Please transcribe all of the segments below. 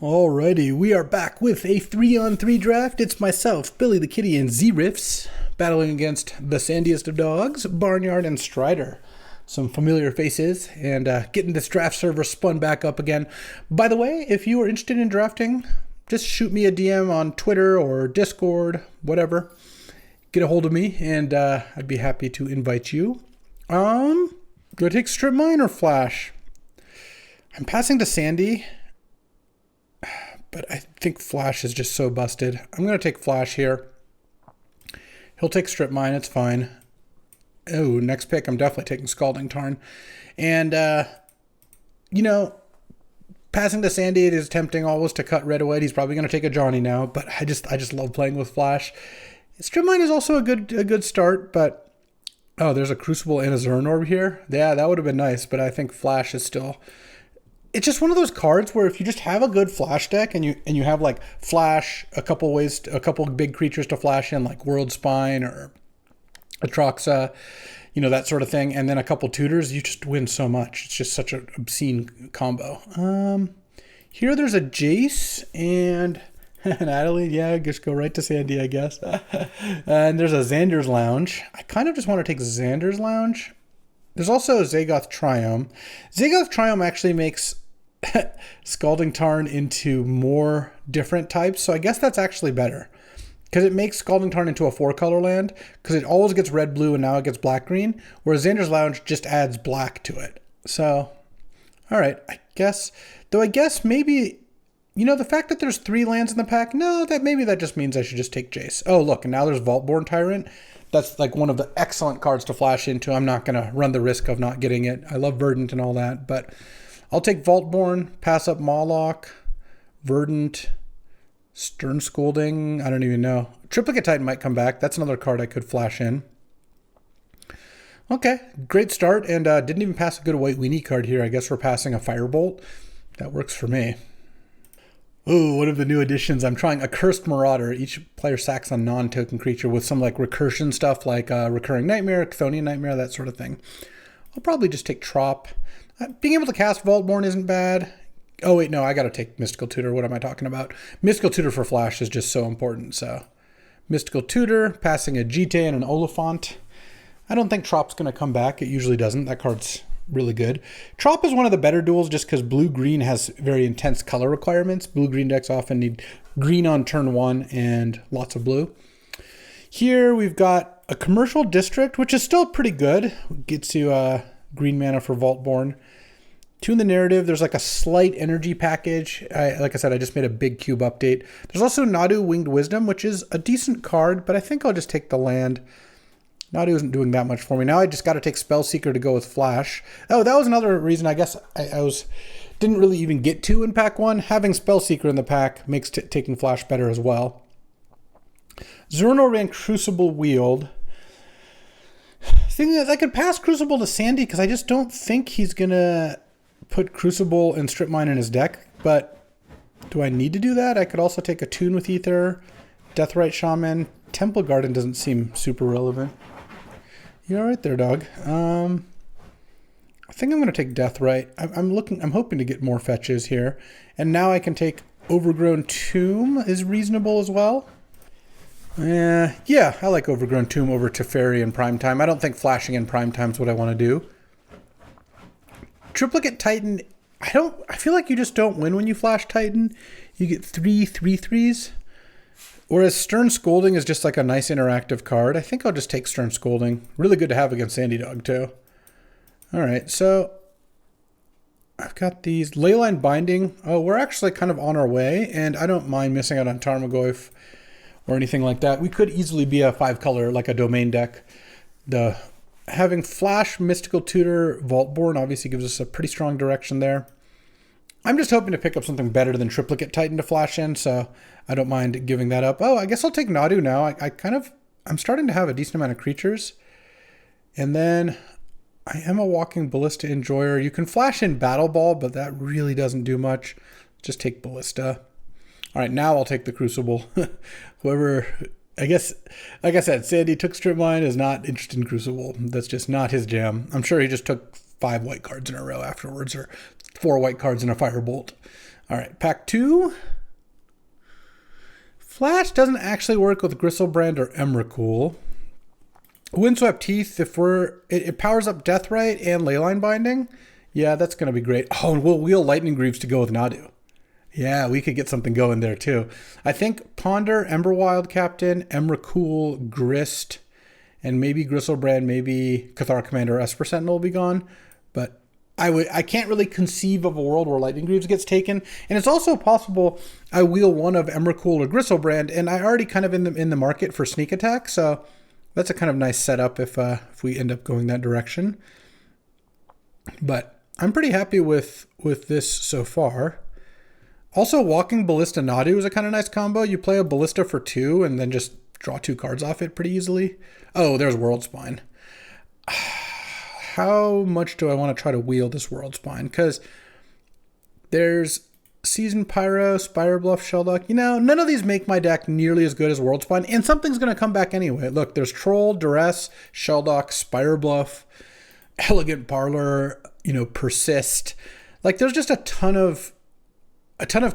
Alrighty, we are back with a 3-on-3 draft. It's myself, Billy the Kitty, and Z-Riffs, battling against the sandiest of dogs, Barnyard and Strider. Some familiar faces, and getting this draft server spun back up again. By the way, if you are interested in drafting, just shoot me a DM on Twitter or Discord, whatever. Get a hold of me, and I'd be happy to invite you. Do I take Strip Mine or Flash? I'm passing to Sandy, but I think Flash is just so busted. I'm going to take Flash here. He'll take Strip Mine. It's fine. Oh, next pick, I'm definitely taking Scalding Tarn. And, passing to Sandy, it is tempting always to cut Red away. He's probably going to take a Johnny now, but I just love playing with Flash. Strip Mine is also a good start, but, oh, there's a Crucible and a Zern Orb here. Yeah, that would have been nice, but I think Flash is still... It's just one of those cards where if you just have a good Flash deck and you have like Flash, a couple big creatures to flash in, like World Spine or Atroxa, that sort of thing, and then a couple tutors, you just win so much. It's just such an obscene combo. Here there's a Jace and Natalie. Yeah, just go right to Sandy, I guess. And there's a Xander's Lounge. I kind of just want to take Xander's Lounge. There's also a Zagoth Triome. Zagoth Triome actually makes Scalding Tarn into more different types, so I guess that's actually better. Because it makes Scalding Tarn into a 4-color land, because it always gets red-blue and now it gets black-green, whereas Xander's Lounge just adds black to it. So, alright, I guess maybe, the fact that there's 3 lands in the pack, maybe that just means I should just take Jace. Oh, look, and now there's Vaultborn Tyrant. That's like one of the excellent cards to flash into. I'm not going to run the risk of not getting it. I love Verdant and all that, but I'll take Vaultborn, pass up Mawloc, Verdant, Stern Scolding. I don't even know. Triplicate Titan might come back. That's another card I could flash in. Okay, great start, and didn't even pass a good White Weenie card here. I guess we're passing a Firebolt. That works for me. Ooh, one of the new additions. I'm trying Accursed Marauder. Each player sacks a non-token creature with some like recursion stuff like Recurring Nightmare, Chthonian Nightmare, that sort of thing. I'll probably just take Trop. Being able to cast Vaultborn isn't bad. Oh wait, no, I gotta take Mystical Tutor. What am I talking about? Mystical Tutor for Flash is just so important, so. Mystical Tutor, passing a Jite and an Oliphant. I don't think Trop's gonna come back. It usually doesn't. That card's really good. Trop is one of the better duels just because blue-green has very intense color requirements. Blue-green decks often need green on turn 1 and lots of blue. Here we've got a Commercial District, which is still pretty good. Gets you green mana for Vaultborn. Tune the Narrative, there's like a slight energy package. Like I said, I just made a big cube update. There's also Nadu Winged Wisdom, which is a decent card, but I think I'll just take the land. Nadu isn't doing that much for me. Now I just got to take Spellseeker to go with Flash. Oh, that was another reason I guess didn't really even get to in pack 1. Having Spellseeker in the pack makes taking Flash better as well. Zernor ran Crucible Wield. Thing is, I could pass Crucible to Sandy because I just don't think he's going to put Crucible and Strip Mine in his deck. But do I need to do that? I could also take a Tune with Ether, Deathrite Shaman. Temple Garden doesn't seem super relevant. You're right there, dog. I think I'm going to take Deathrite. I'm hoping to get more fetches here. And now I can take Overgrown Tomb is reasonable as well. Yeah, I like Overgrown Tomb over Teferi in Primetime. I don't think flashing in Primetime is what I want to do. Triplicate Titan, I feel like you just don't win when you flash Titan. You get 3/3/3s. Whereas Stern Scolding is just like a nice interactive card. I think I'll just take Stern Scolding. Really good to have against Sandy Dog, too. All right, so I've got these Leyline Binding. Oh, we're actually kind of on our way, and I don't mind missing out on Tarmogoyf or anything like that. We could easily be a 5-color, like a domain deck. Having Flash, Mystical Tutor, Vaultborn obviously gives us a pretty strong direction there. I'm just hoping to pick up something better than Triplicate Titan to flash in, so I don't mind giving that up. Oh, I guess I'll take Nadu now. I'm starting to have a decent amount of creatures. And then I am a Walking Ballista Enjoyer. You can flash in Battle Ball, but that really doesn't do much. Just take Ballista. All right, now I'll take the Crucible. Whoever, I guess, like I said, Sandy took Strip Mine, is not interested in Crucible. That's just not his jam. I'm sure he just took 5 white cards in a row afterwards, or 4 white cards and a Firebolt. All right, pack 2. Flash doesn't actually work with Gristlebrand or Emrakul. Windswept Teeth, if it powers up Deathrite and Leyline Binding. Yeah, that's going to be great. Oh, and we'll wheel Lightning Greaves to go with Nadu. Yeah, we could get something going there too. I think Ponder, Emberwild Captain, Emrakul, Grist, and maybe Gristlebrand, maybe Cathar Commander or Esper Sentinel will be gone. But I can't really conceive of a world where Lightning Greaves gets taken. And it's also possible I wheel one of Emrakul or Gristlebrand, and I already kind of in the market for sneak attack, so that's a kind of nice setup if we end up going that direction. But I'm pretty happy with this so far. Also, Walking Ballista Nadu is a kind of nice combo. You play a Ballista for 2 and then just draw 2 cards off it pretty easily. Oh, there's World Spine. How much do I want to try to wheel this World Spine? Because there's Seasoned Pyro, Spire Bluff, Sheldock. None of these make my deck nearly as good as World Spine, and something's going to come back anyway. Look, there's Troll, Duress, Sheldock, Spire Bluff, Elegant Parlor, Persist. Like, there's just a ton of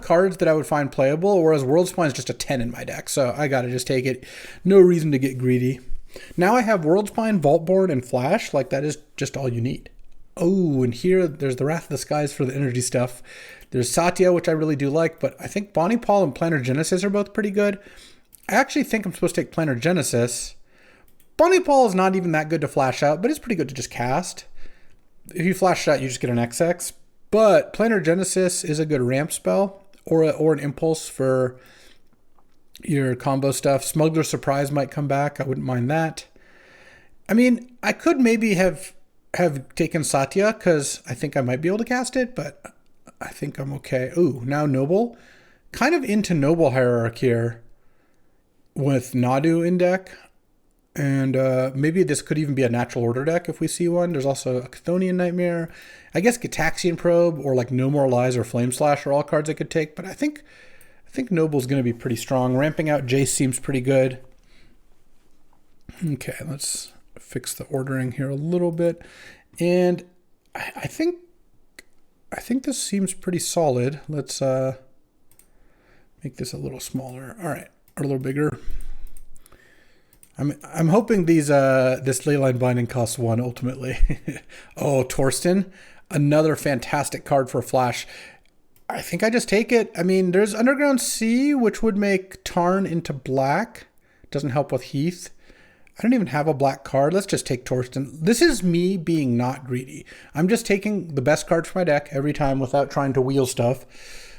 cards that I would find playable, whereas World Spine is just a 10 in my deck, so I gotta just take it. No reason to get greedy. Now I have World Spine, Vaultborn, and Flash. Like, that is just all you need. Oh, and here there's the Wrath of the Skies for the energy stuff. There's Satya, which I really do like, but I think Bonnie Paul and Planar Genesis are both pretty good. I actually think I'm supposed to take Planar Genesis. Bonnie Paul is not even that good to flash out, but it's pretty good to just cast. If you flash out, you just get an XX. But Planar Genesis is a good ramp spell or an impulse for your combo stuff. Smuggler's Surprise might come back. I wouldn't mind that. I mean, I could maybe have taken Satya because I think I might be able to cast it, but I think I'm okay. Ooh, now Noble. Kind of into Noble Hierarch here with Nadu in deck. And maybe this could even be a Natural Order deck if we see one. There's also a Chthonian Nightmare. I guess Gitaxian Probe or like No More Lies or Flame Slash are all cards I could take. But I think Noble's going to be pretty strong. Ramping out Jace seems pretty good. Okay, let's fix the ordering here a little bit. And I think this seems pretty solid. Let's make this a little smaller. All right, or a little bigger. I'm hoping this Leyline Binding costs 1 ultimately. Oh, Torsten, another fantastic card for Flash. I think I just take it. I mean, there's Underground Sea, which would make Tarn into black. Doesn't help with Heath. I don't even have a black card. Let's just take Torsten. This is me being not greedy. I'm just taking the best cards for my deck every time without trying to wheel stuff.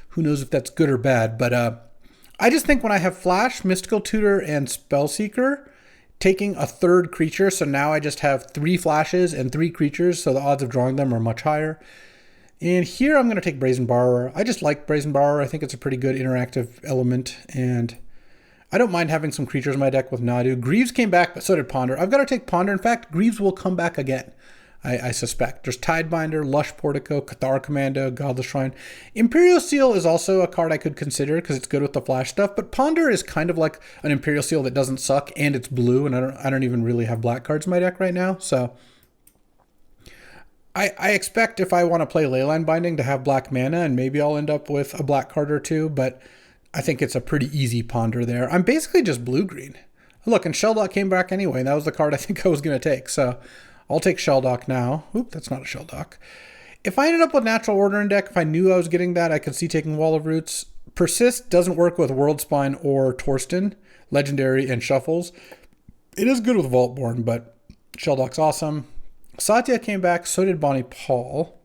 Who knows if that's good or bad, but I just think when I have Flash, Mystical Tutor, and Spellseeker, taking a third creature, so now I just have 3 flashes and 3 creatures, so the odds of drawing them are much higher. And here I'm going to take Brazen Borrower. I just like Brazen Borrower. I think it's a pretty good interactive element, and I don't mind having some creatures in my deck with Nadu. Greaves came back, but so did Ponder. I've got to take Ponder. In fact, Greaves will come back again, I suspect. There's Tidebinder, Lush Portico, Cathar Commando, Godless Shrine. Imperial Seal is also a card I could consider because it's good with the flash stuff, but Ponder is kind of like an Imperial Seal that doesn't suck, and it's blue, and I don't even really have black cards in my deck right now, so I expect if I want to play Leyline Binding to have black mana, and maybe I'll end up with a black card or two, but I think it's a pretty easy Ponder there. I'm basically just blue-green. Look, and Sheldock came back anyway, and that was the card I think I was going to take, so I'll take Sheldock now. Oop, that's not a Sheldock. If I ended up with Natural Order in deck, if I knew I was getting that, I could see taking Wall of Roots. Persist doesn't work with World Spine or Torsten, Legendary, and Shuffles. It is good with Vaultborn, but Sheldock's awesome. Satya came back, so did Bonnie Paul.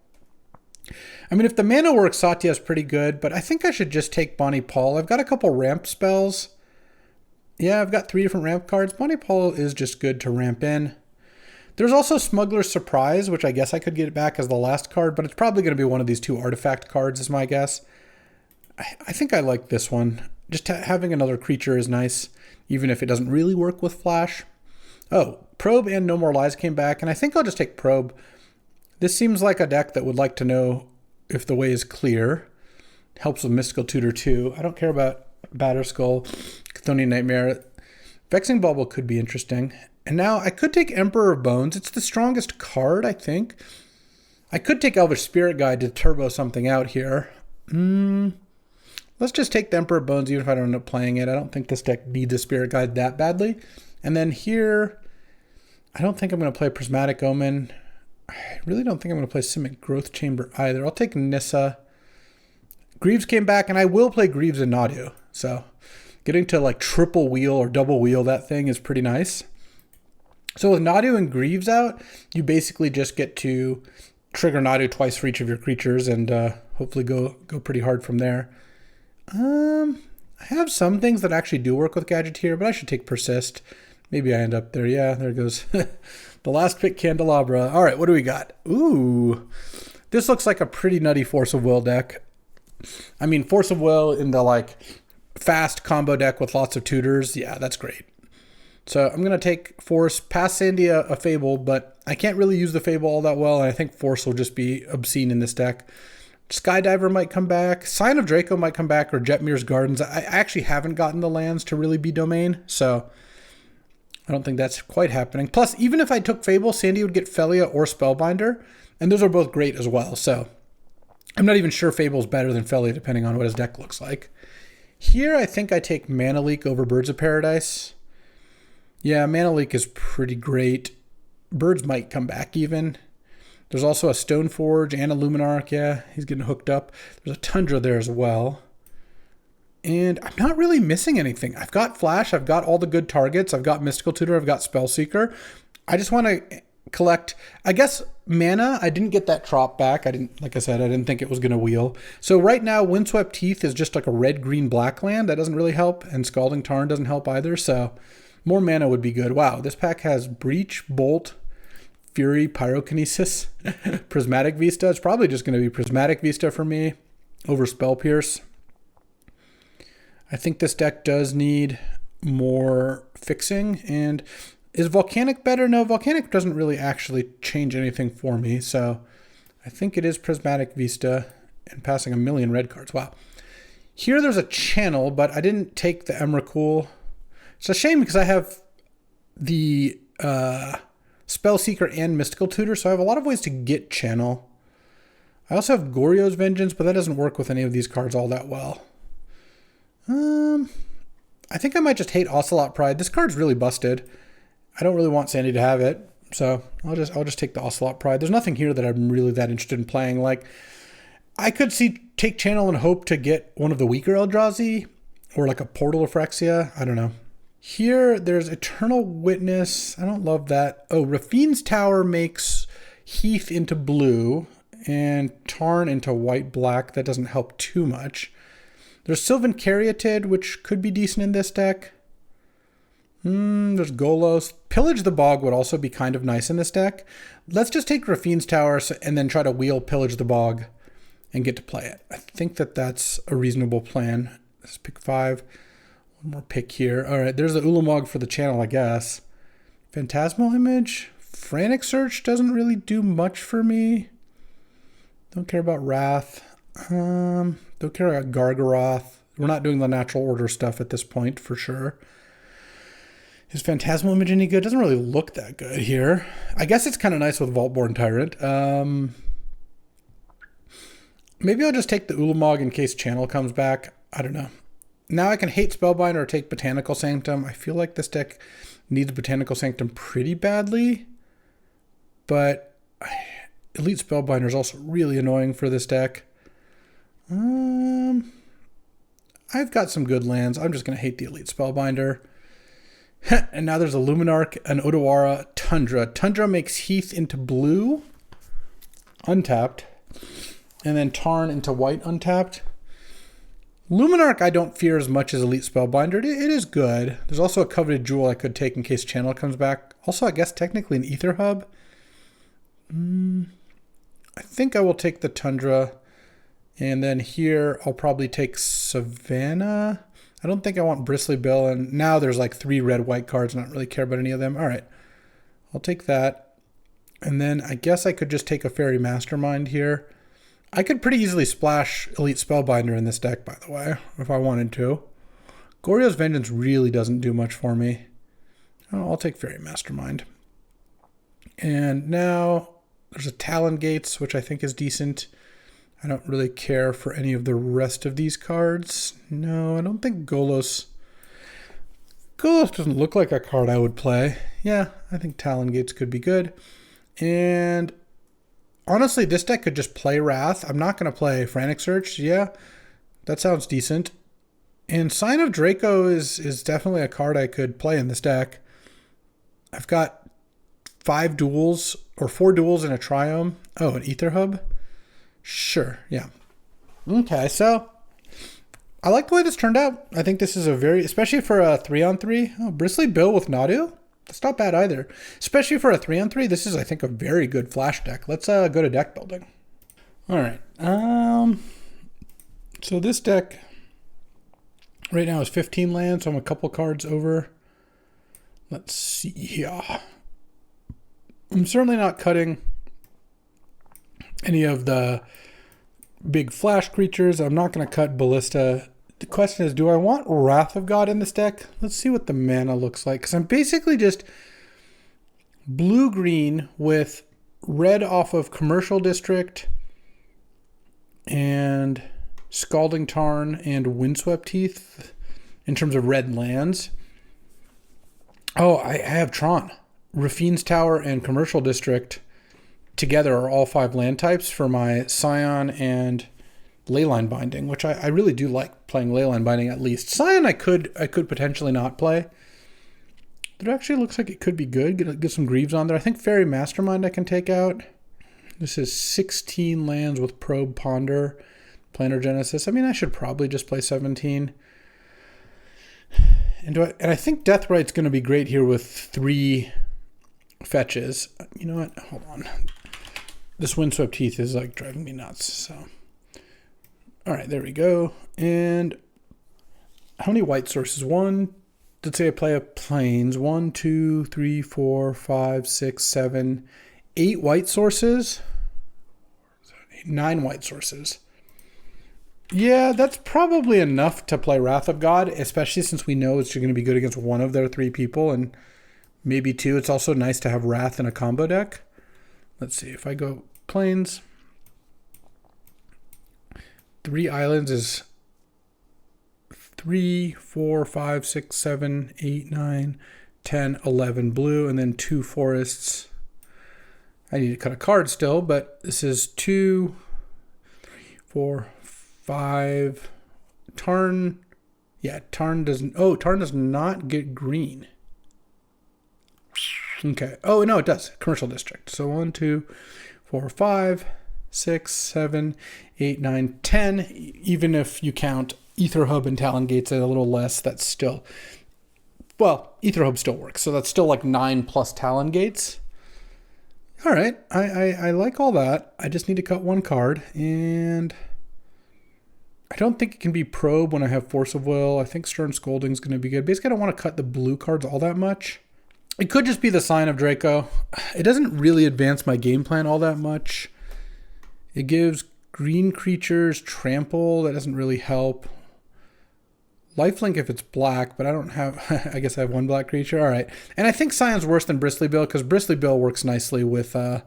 I mean, if the mana works, Satya's pretty good, but I think I should just take Bonnie Paul. I've got a couple ramp spells. Yeah, I've got 3 different ramp cards. Bonnie Paul is just good to ramp in. There's also Smuggler's Surprise, which I guess I could get back as the last card, but it's probably going to be one of these 2 artifact cards is my guess. I think I like this one. Just having another creature is nice, even if it doesn't really work with Flash. Oh, Probe and No More Lies came back, and I think I'll just take Probe. This seems like a deck that would like to know if the way is clear. Helps with Mystical Tutor too. I don't care about Batterskull, Chthonian Nightmare. Vexing Bubble could be interesting. And now I could take Emperor of Bones. It's the strongest card, I think. I could take Elvish Spirit Guide to turbo something out here. Let's just take the Emperor Bones even if I don't end up playing it. I don't think this deck needs a Spirit Guide that badly. And then here, I don't think I'm going to play Prismatic Omen. I really don't think I'm going to play Simic Growth Chamber either. I'll take Nissa. Greaves came back, and I will play Greaves and Nadu. So getting to like triple wheel or double wheel that thing is pretty nice. So with Nadu and Greaves out, you basically just get to trigger Nadu twice for each of your creatures and hopefully go pretty hard from there. I have some things that actually do work with Gadgeteer, but I should take Persist. Maybe I end up there. Yeah, there goes the last pick, Candelabra. All right, what do we got? Ooh, this looks like a pretty nutty Force of Will deck. I mean, Force of Will in the like fast combo deck with lots of tutors. Yeah, that's great. So I'm going to take Force, pass Sandy a Fable, but I can't really use the Fable all that well, and I think Force will just be obscene in this deck. Skydiver might come back, Sign of Draco might come back, or Jetmir's Gardens. I actually haven't gotten the lands to really be domain, so I don't think that's quite happening. Plus, even if I took Fable, Sandy would get Felia or Spellbinder, and those are both great as well, so I'm not even sure Fable's better than Felia, depending on what his deck looks like. Here, I think I take Mana Leak over Birds of Paradise. Yeah, Mana Leak is pretty great. Birds might come back even. There's also a Stoneforge and a Luminarch. Yeah, he's getting hooked up. There's a Tundra there as well. And I'm not really missing anything. I've got Flash. I've got all the good targets. I've got Mystical Tutor. I've got Spellseeker. I just want to collect, I guess, mana. I didn't get that Trop back. Like I said, I didn't think it was going to wheel. So right now, Windswept Teeth is just like a red, green, black land. That doesn't really help. And Scalding Tarn doesn't help either. So more mana would be good. Wow, this pack has Breach, Bolt, Fury, Pyrokinesis, Prismatic Vista. It's probably just going to be Prismatic Vista for me over Spell Pierce. I think this deck does need more fixing. And is Volcanic better? No, Volcanic doesn't really actually change anything for me. So I think it is Prismatic Vista and passing a million red cards. Wow. Here there's a channel, but I didn't take the Emrakul. It's a shame because I have the Spellseeker and Mystical Tutor, so I have a lot of ways to get channel. I also have Goryo's Vengeance, but that doesn't work with any of these cards all that well. I think I might just hate Ocelot Pride. This card's really busted. I don't really want Sandy to have it, so I'll just take the Ocelot Pride. There's nothing here that I'm really that interested in playing. Like, I could take channel and hope to get one of the weaker Eldrazi, or like a Portal of Phyrexia. I don't know. Here, there's Eternal Witness. I don't love that. Oh, Rafine's Tower makes Heath into blue and Tarn into white-black. That doesn't help too much. There's Sylvan Caryatid, which could be decent in this deck. There's Golos. Pillage the Bog would also be kind of nice in this deck. Let's just take Rafine's Tower and then try to wheel Pillage the Bog and get to play it. I think that's a reasonable plan. Let's pick 5. One more pick here. All right, there's the Ulamog for the channel, I guess. Phantasmal Image. Frantic Search doesn't really do much for me. Don't care about Wrath. Don't care about Gargaroth. We're not doing the natural order stuff at this point, for sure. Is Phantasmal Image any good? Doesn't really look that good here. I guess it's kind of nice with Vaultborn Tyrant. Maybe I'll just take the Ulamog in case channel comes back. I don't know. Now I can hate Spellbinder or take Botanical Sanctum. I feel like this deck needs Botanical Sanctum pretty badly. But Elite Spellbinder is also really annoying for this deck. I've got some good lands. I'm just going to hate the Elite Spellbinder. And now there's a Luminarch, an Odawara, Tundra. Tundra makes Heath into blue, untapped. And then Tarn into white, untapped. Luminarch I don't fear as much as Elite Spellbinder. It is good. There's also a Coveted Jewel I could take in case channel comes back. Also, I guess technically an Ether Hub. I think I will take the Tundra. And then here I'll probably take Savannah. I don't think I want Bristly Bill. And now there's like 3 red-white cards. I don't really care about any of them. All right. I'll take that. And then I guess I could just take a Fairy Mastermind here. I could pretty easily splash Elite Spellbinder in this deck, by the way, if I wanted to. Goryo's Vengeance really doesn't do much for me. I'll take Fairy Mastermind. And now there's a Talon Gates, which I think is decent. I don't really care for any of the rest of these cards. No, I don't think Golos doesn't look like a card I would play. Yeah, I think Talon Gates could be good. And honestly, this deck could just play Wrath. I'm not going to play Frantic Search. Yeah, that sounds decent. And Sign of Draco is definitely a card I could play in this deck. I've got 4 duels and a Triome. Oh, an Ether Hub? Sure, yeah. Okay, so I like the way this turned out. I think this is especially for a 3-on-3. Oh, Bristly Bill with Nadu? That's not bad either. Especially for a 3-on-3, this is, I think, a very good flash deck. Let's go to deck building. All right. So this deck right now is 15 lands, so I'm a couple cards over. Let's see here. I'm certainly not cutting any of the big flash creatures. I'm not going to cut Ballista. The question is, do I want Wrath of God in this deck? Let's see what the mana looks like. Because I'm basically just blue-green with red off of Commercial District and Scalding Tarn and Windswept Teeth in terms of red lands. Oh, I have Tron. Rafine's Tower and Commercial District together are all 5 land types for my Scion and Leyline Binding, which I really do like playing Leyline Binding at least. Scion I could potentially not play. But it actually looks like it could be good. Get some Greaves on there. I think Fairy Mastermind I can take out. This is 16 lands with Probe, Ponder, Planar Genesis. I mean, I should probably just play 17. And I think Deathright's going to be great here with 3 fetches. You know what? Hold on. This Windswept Teeth is like driving me nuts. So, all right, there we go. And how many white sources? Let's say I play a Plains. 1, 2, 3, 4, 5, 6, 7, 8 white sources. 9 white sources. Yeah, that's probably enough to play Wrath of God, especially since we know it's going to be good against one of their 3 people and maybe 2. It's also nice to have Wrath in a combo deck. Let's see, if I go Plains, 3 islands is 3, 4, 5, 6, 7, 8, 9, 10, 11 blue, and then 2 forests. I need to cut a card still, but this is 2, 3, 4, 5. Tarn. Yeah, Tarn does not get green. Okay. Oh, no, it does. Commercial District. So 1, 2, 4, 5, 6, 7, 8, 9, 10. Even if you count Ether Hub and Talon Gates at a little less, that's still... Well, Ether Hub still works. So that's still like 9 plus Talon Gates. All right. I like all that. I just need to cut 1 card. And I don't think it can be Probe when I have Force of Will. I think Stern Scolding is going to be good. Basically, I don't want to cut the blue cards all that much. It could just be the Sign of Draco. It doesn't really advance my game plan all that much. It gives green creatures trample. That doesn't really help. Lifelink if it's black, but I don't have... I guess I have 1 black creature. All right. And I think Scion's worse than Bristly Bill because Bristly Bill works nicely with the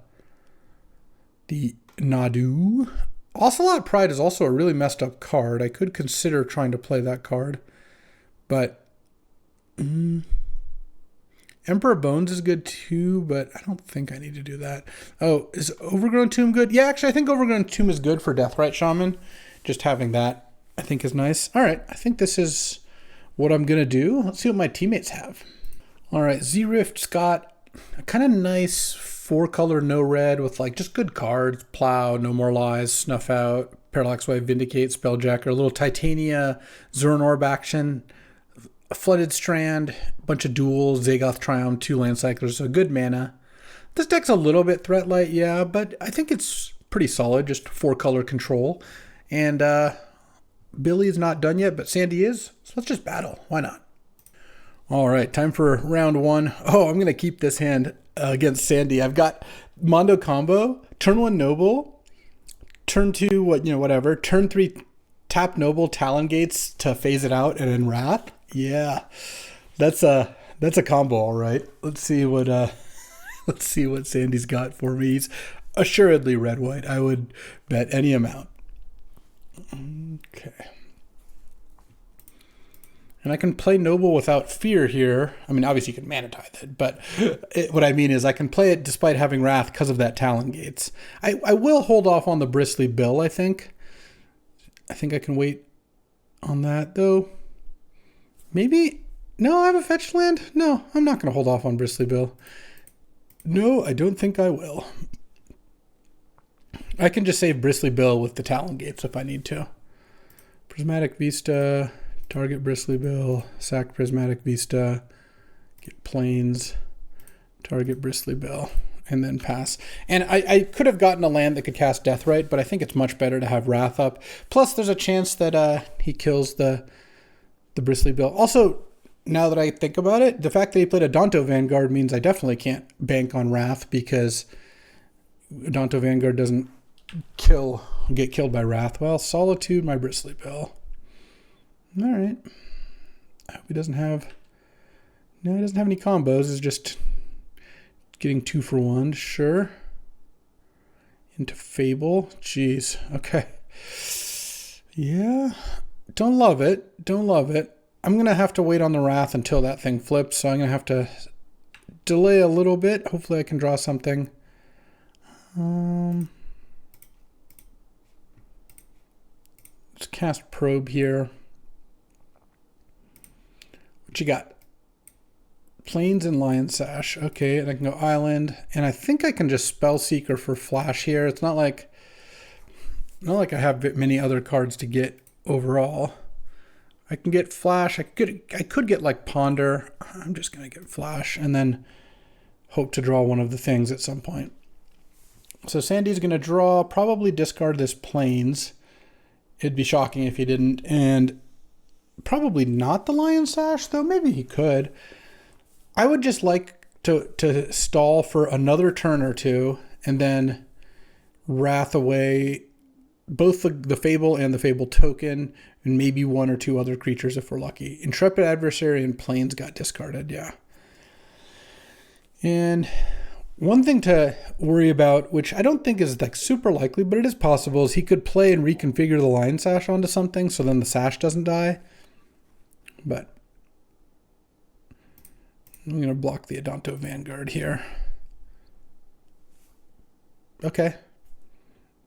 Nadu. Ocelot Pride is also a really messed up card. I could consider trying to play that card. But... Emperor Bones is good too, but I don't think I need to do that. Oh, is Overgrown Tomb good? Yeah, actually, I think Overgrown Tomb is good for Deathrite Shaman. Just having that, I think, is nice. All right, I think this is what I'm going to do. Let's see what my teammates have. All right, Z-Rift, Scott. A kind of nice 4-color, no red with like just good cards. Plow, No More Lies, Snuff Out, Parallax Wave, Vindicate, Spelljacker, a little Titania, Zuran Orb action. A Flooded Strand, a bunch of duels, Zagoth Triumph, 2 land cyclers, so good mana. This deck's a little bit threat light, yeah, but I think it's pretty solid, just 4-color control. And Billy's not done yet, but Sandy is, so let's just battle. Why not? All right, time for round 1. Oh, I'm going to keep this hand against Sandy. I've got Mondo Combo, turn 1 Noble, turn 2, whatever, turn 3 tap Noble, Talon Gates to phase it out, and then Wrath. Yeah, that's a combo, all right. Let's see what Sandy's got for me. He's assuredly red-white. I would bet any amount. Okay. And I can play Noble without fear here. I mean, obviously you can mana tithe it, but what I mean is I can play it despite having Wrath because of that Talon Gates. I will hold off on the Bristly Bill, I think. I think I can wait on that, though. Maybe... No, I have a fetch land? No, I'm not going to hold off on Bristly Bill. No, I don't think I will. I can just save Bristly Bill with the Talon Gates if I need to. Prismatic Vista, target Bristly Bill, sack Prismatic Vista, get Plains, target Bristly Bill, and then pass. And I could have gotten a land that could cast Deathrite, but I think it's much better to have Wrath up. Plus, there's a chance that he kills the Bristly Bill. Also, now that I think about it, the fact that he played a Danto Vanguard means I definitely can't bank on Wrath because Danto Vanguard doesn't get killed by Wrath. Well, Solitude my Bristly Bill. All right. I hope he doesn't have... No, he doesn't have any combos. It's just getting 2 for 1. Sure. Into Fable. Jeez. Okay. Yeah. Don't love it. Don't love it. I'm going to have to wait on the Wrath until that thing flips, so I'm going to have to delay a little bit. Hopefully I can draw something. Let's cast Probe here. What you got? Plains and Lion Sash. Okay, and I can go Island. And I think I can just Spellseeker for Flash here. It's not like I have many other cards to get overall. I can get Flash. I could get like Ponder. I'm just going to get Flash and then hope to draw one of the things at some point. So Sandy's going to draw, probably discard this Plains. It'd be shocking if he didn't. And probably not the Lion Sash, though. Maybe he could. I would just like to stall for another turn or two and then Wrath away both the Fable and the Fable token and maybe 1 or 2 other creatures if we're lucky. Intrepid Adversary and Plains got discarded, yeah. And one thing to worry about, which I don't think is like super likely, but it is possible, is he could play and reconfigure the Lion Sash onto something so then the Sash doesn't die. But I'm going to block the Adanto Vanguard here. Okay.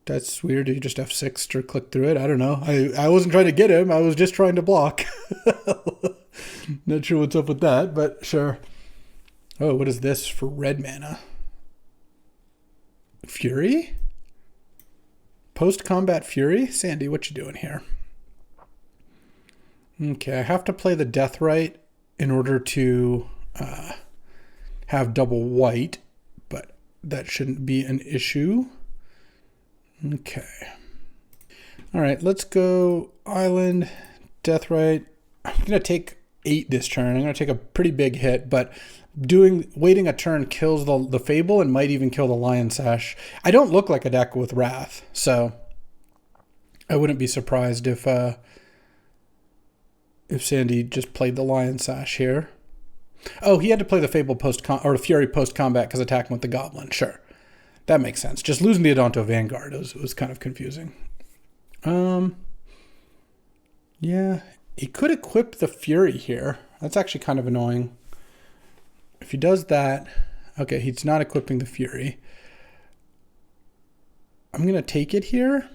That's weird. You just F6 to click through it. I don't know. I wasn't trying to get him. I was just trying to block. Not sure what's up with that, but sure. Oh, what is this for red mana? Fury? Post-combat Fury? Sandy, what you doing here? Okay, I have to play the Deathrite in order to have double white, but that shouldn't be an issue. Okay. All right, let's go Island, Deathrite. I'm going to take 8 this turn. I'm going to take a pretty big hit, but waiting a turn kills the Fable and might even kill the Lion Sash. I don't look like a deck with Wrath, so I wouldn't be surprised if Sandy just played the Lion Sash here. Oh, he had to play the Fable or the Fury post-combat because attacking with the Goblin. Sure. That makes sense. Just losing the Adanto Vanguard was kind of confusing. Yeah, he could equip the Fury here. That's actually kind of annoying. If he does that, okay, he's not equipping the Fury. I'm going to take it here.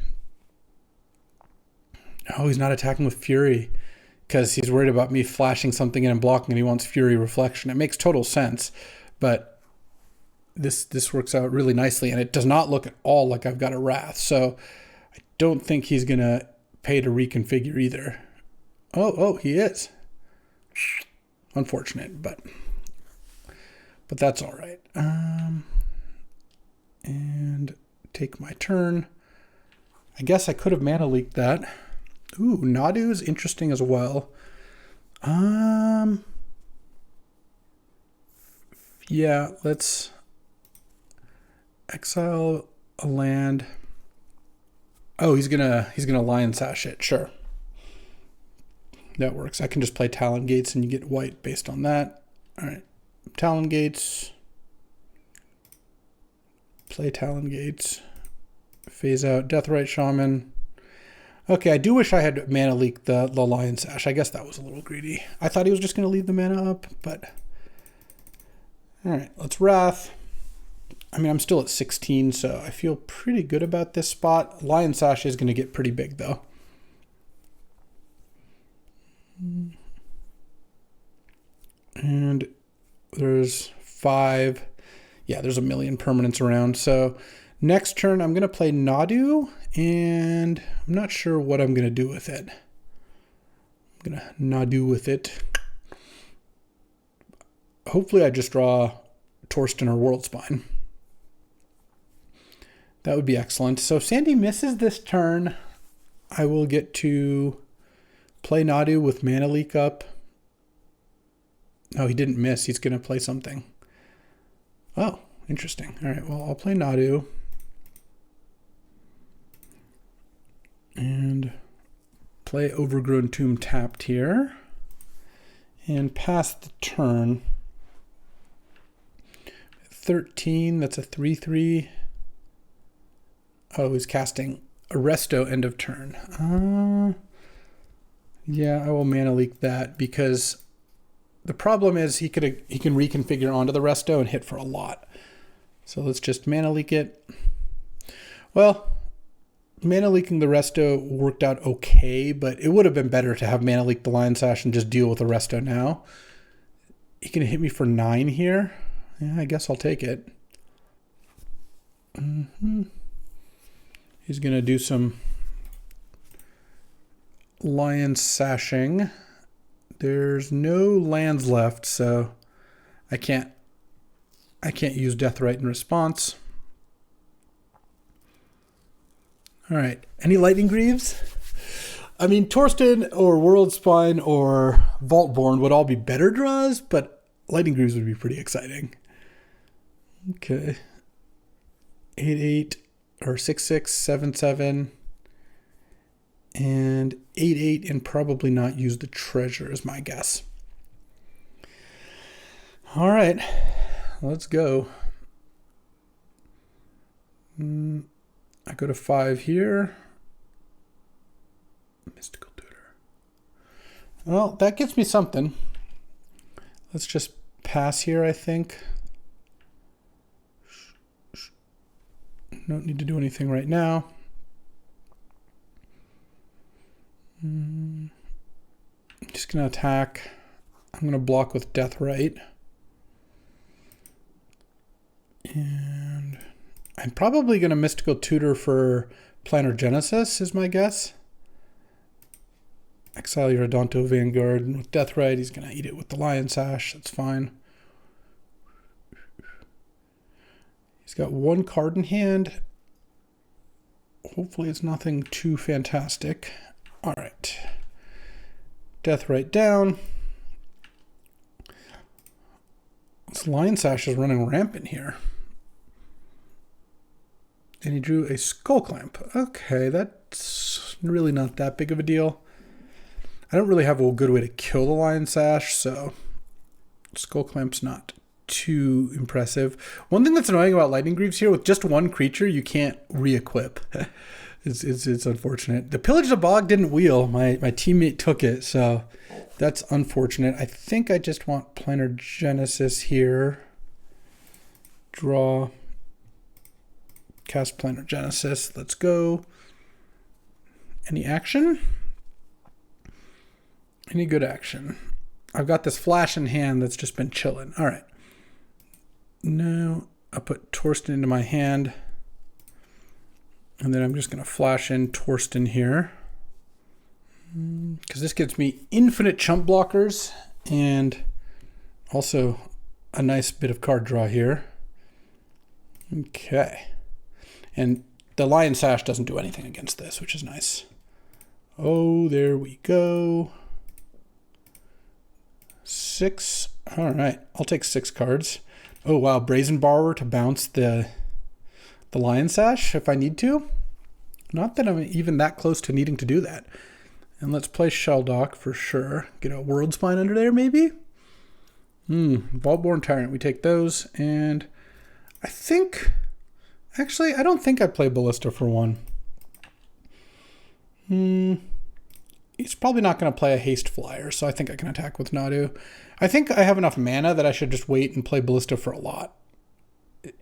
Oh, he's not attacking with Fury because he's worried about me flashing something in and blocking and he wants Fury Reflection. It makes total sense, but this works out really nicely and it does not look at all like I've got a Wrath. So I don't think he's going to pay to reconfigure either. Oh, he is. Unfortunate, but that's all right. And take my turn. I guess I could have mana leaked that. Ooh, Nadu is interesting as well. Yeah, let's exile a land. Oh, he's gonna Lion Sash it. Sure, that works. I can just play Talon Gates and you get white based on that. All right, Talon Gates. Play Talon Gates. Phase out Deathrite Shaman. Okay, I do wish I had mana leaked the Lion Sash. I guess that was a little greedy. I thought he was just going to leave the mana up, but... Alright, let's Wrath. I mean, I'm still at 16, so I feel pretty good about this spot. Lion Sash is going to get pretty big, though. And there's 5. Yeah, there's a million permanents around. So next turn, I'm going to play Nadu, and I'm not sure what I'm going to do with it. I'm going to Nadu with it. Hopefully I just draw Torsten or World Spine. That would be excellent. So if Sandy misses this turn, I will get to play Nadu with Mana Leak up. Oh, he didn't miss. He's going to play something. Oh, interesting. All right, well, I'll play Nadu. And play Overgrown Tomb tapped here. And pass the turn. 13, that's a 3/3. Oh, he's casting Arresto end of turn. Yeah, I will Mana Leak that because the problem is he can reconfigure onto the Resto and hit for a lot. So let's just Mana Leak it. Well, Mana Leaking the Resto worked out okay, but it would have been better to have Mana Leak the Lion Sash and just deal with the Resto now. He can hit me for 9 here. Yeah, I guess I'll take it. He's going to do some Lion Sashing. There's no lands left, so I can't use Deathrite in response. All right, any Lightning Greaves? I mean, Torsten or World Spine or Vaultborn would all be better draws, but Lightning Greaves would be pretty exciting. Okay. 8/8 or 6/6, 7/7, and 8/8, and probably not use the treasure is my guess. All right, let's go. I go to 5 here. Mystical Tutor. Well, that gives me something. Let's just pass here, I think. Don't need to do anything right now. I'm just going to attack. I'm going to block with Deathrite. And I'm probably going to Mystical Tutor for Planar Genesis is my guess. Exile your Adonto Vanguard. And with Deathrite, he's going to eat it with the Lion Sash. That's fine. He's got 1 card in hand. Hopefully it's nothing too fantastic. All right. Deathrite down. This Lion Sash is running rampant here. And he drew a Skull Clamp. Okay, that's really not that big of a deal. I don't really have a good way to kill the Lion Sash, so Skull Clamp's not too impressive. One thing that's annoying about Lightning Greaves here, with just 1 creature, you can't re-equip. it's unfortunate. The Pillage the Bog didn't wheel. My teammate took it, so that's unfortunate. I think I just want Planar Genesis here. Draw. Cast Planar Genesis. Let's go. Any action? Any good action? I've got this flash in hand that's just been chilling. All right. No, I'll put Torsten into my hand. And then I'm just going to flash in Torsten here. Because this gives me infinite chump blockers and also a nice bit of card draw here. Okay. And the Lion Sash doesn't do anything against this, which is nice. Oh, there we go. 6. All right, I'll take 6 cards. Oh, wow, Brazen Borrower to bounce the Lion Sash if I need to. Not that I'm even that close to needing to do that. And let's play Shelldock for sure. Get a World Spine under there, maybe? Vaultborn Tyrant, we take those. And I think... Actually, I don't think I play Ballista for 1. He's probably not going to play a haste flyer, so I think I can attack with Nadu. I think I have enough mana that I should just wait and play Ballista for a lot.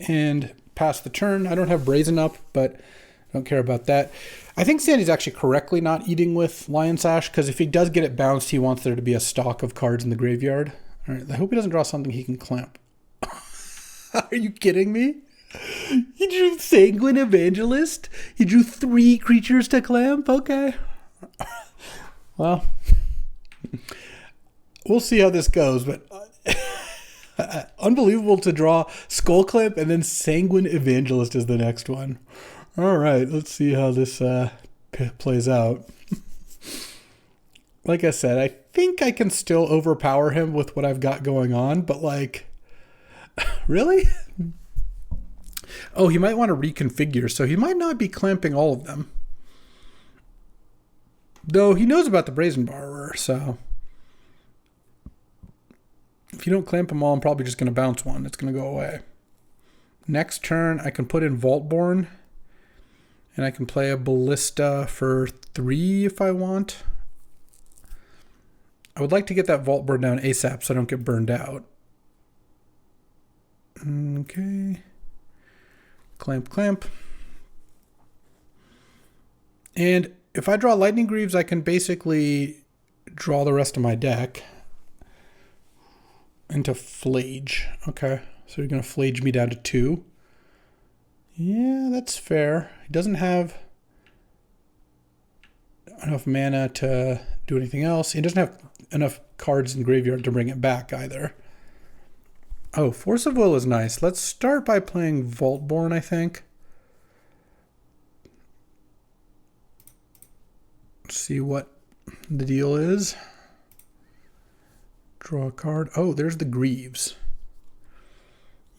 And pass the turn. I don't have Brazen up, but I don't care about that. I think Sandy's actually correctly not eating with Lion Sash, because if he does get it bounced, he wants there to be a stock of cards in the graveyard. All right, I hope he doesn't draw something he can clamp. Are you kidding me? He drew Sanguine Evangelist? He drew 3 creatures to clamp? Okay. Well, we'll see how this goes, but unbelievable to draw Skull Clamp and then Sanguine Evangelist is the next one. All right, let's see how this plays out. Like I said, I think I can still overpower him with what I've got going on, but like, really? Oh, he might want to reconfigure, so he might not be clamping all of them. Though he knows about the Brazen Borrower, so if you don't clamp them all, I'm probably just going to bounce one. It's going to go away. Next turn, I can put in Vaultborn, and I can play a Ballista for 3 if I want. I would like to get that Vaultborn down ASAP so I don't get burned out. Okay. Clamp, clamp. And if I draw Lightning Greaves, I can basically draw the rest of my deck into Flage. Okay, so you're going to Flage me down to 2. Yeah, that's fair. He doesn't have enough mana to do anything else. He doesn't have enough cards in graveyard to bring it back either. Oh, Force of Will is nice. Let's start by playing Vaultborn, I think. See what the deal is. Draw a card. Oh, there's the Greaves.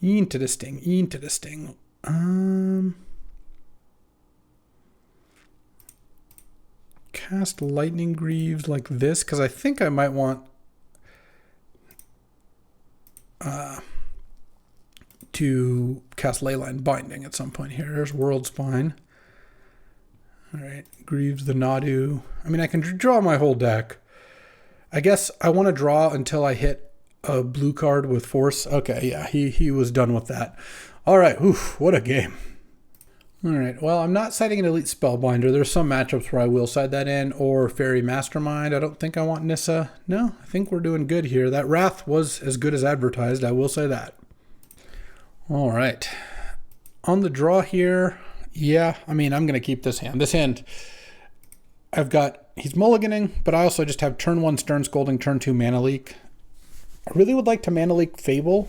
Interesting, interesting. Cast Lightning Greaves like this, because I think I might want to cast Leyline Binding at some point here. There's World Spine. All right, Greaves the Nadu. I mean, I can draw my whole deck. I guess I want to draw until I hit a blue card with Force. Okay, yeah, he was done with that. All right, oof, what a game. All right, well, I'm not citing an Elite Spellbinder. There's some matchups where I will side that in, or Fairy Mastermind. I don't think I want Nissa. No, I think we're doing good here. That Wrath was as good as advertised, I will say that. All right, on the draw here, yeah, I mean, I'm going to keep this hand. This hand, I've got, he's mulliganing, but I also just have turn 1 Stern Scolding, turn 2 Mana Leak. I really would like to Mana Leak Fable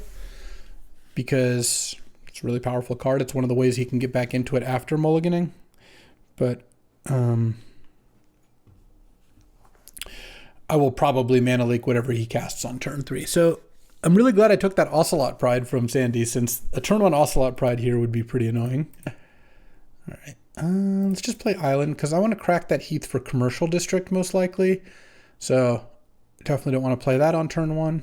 because it's a really powerful card. It's one of the ways he can get back into it after mulliganing. But I will probably Mana Leak whatever he casts on turn 3. So I'm really glad I took that Ocelot Pride from Sandy, since a turn 1 Ocelot Pride here would be pretty annoying. All right, let's just play Island, because I want to crack that Heath for Commercial District most likely. So definitely don't want to play that on turn 1.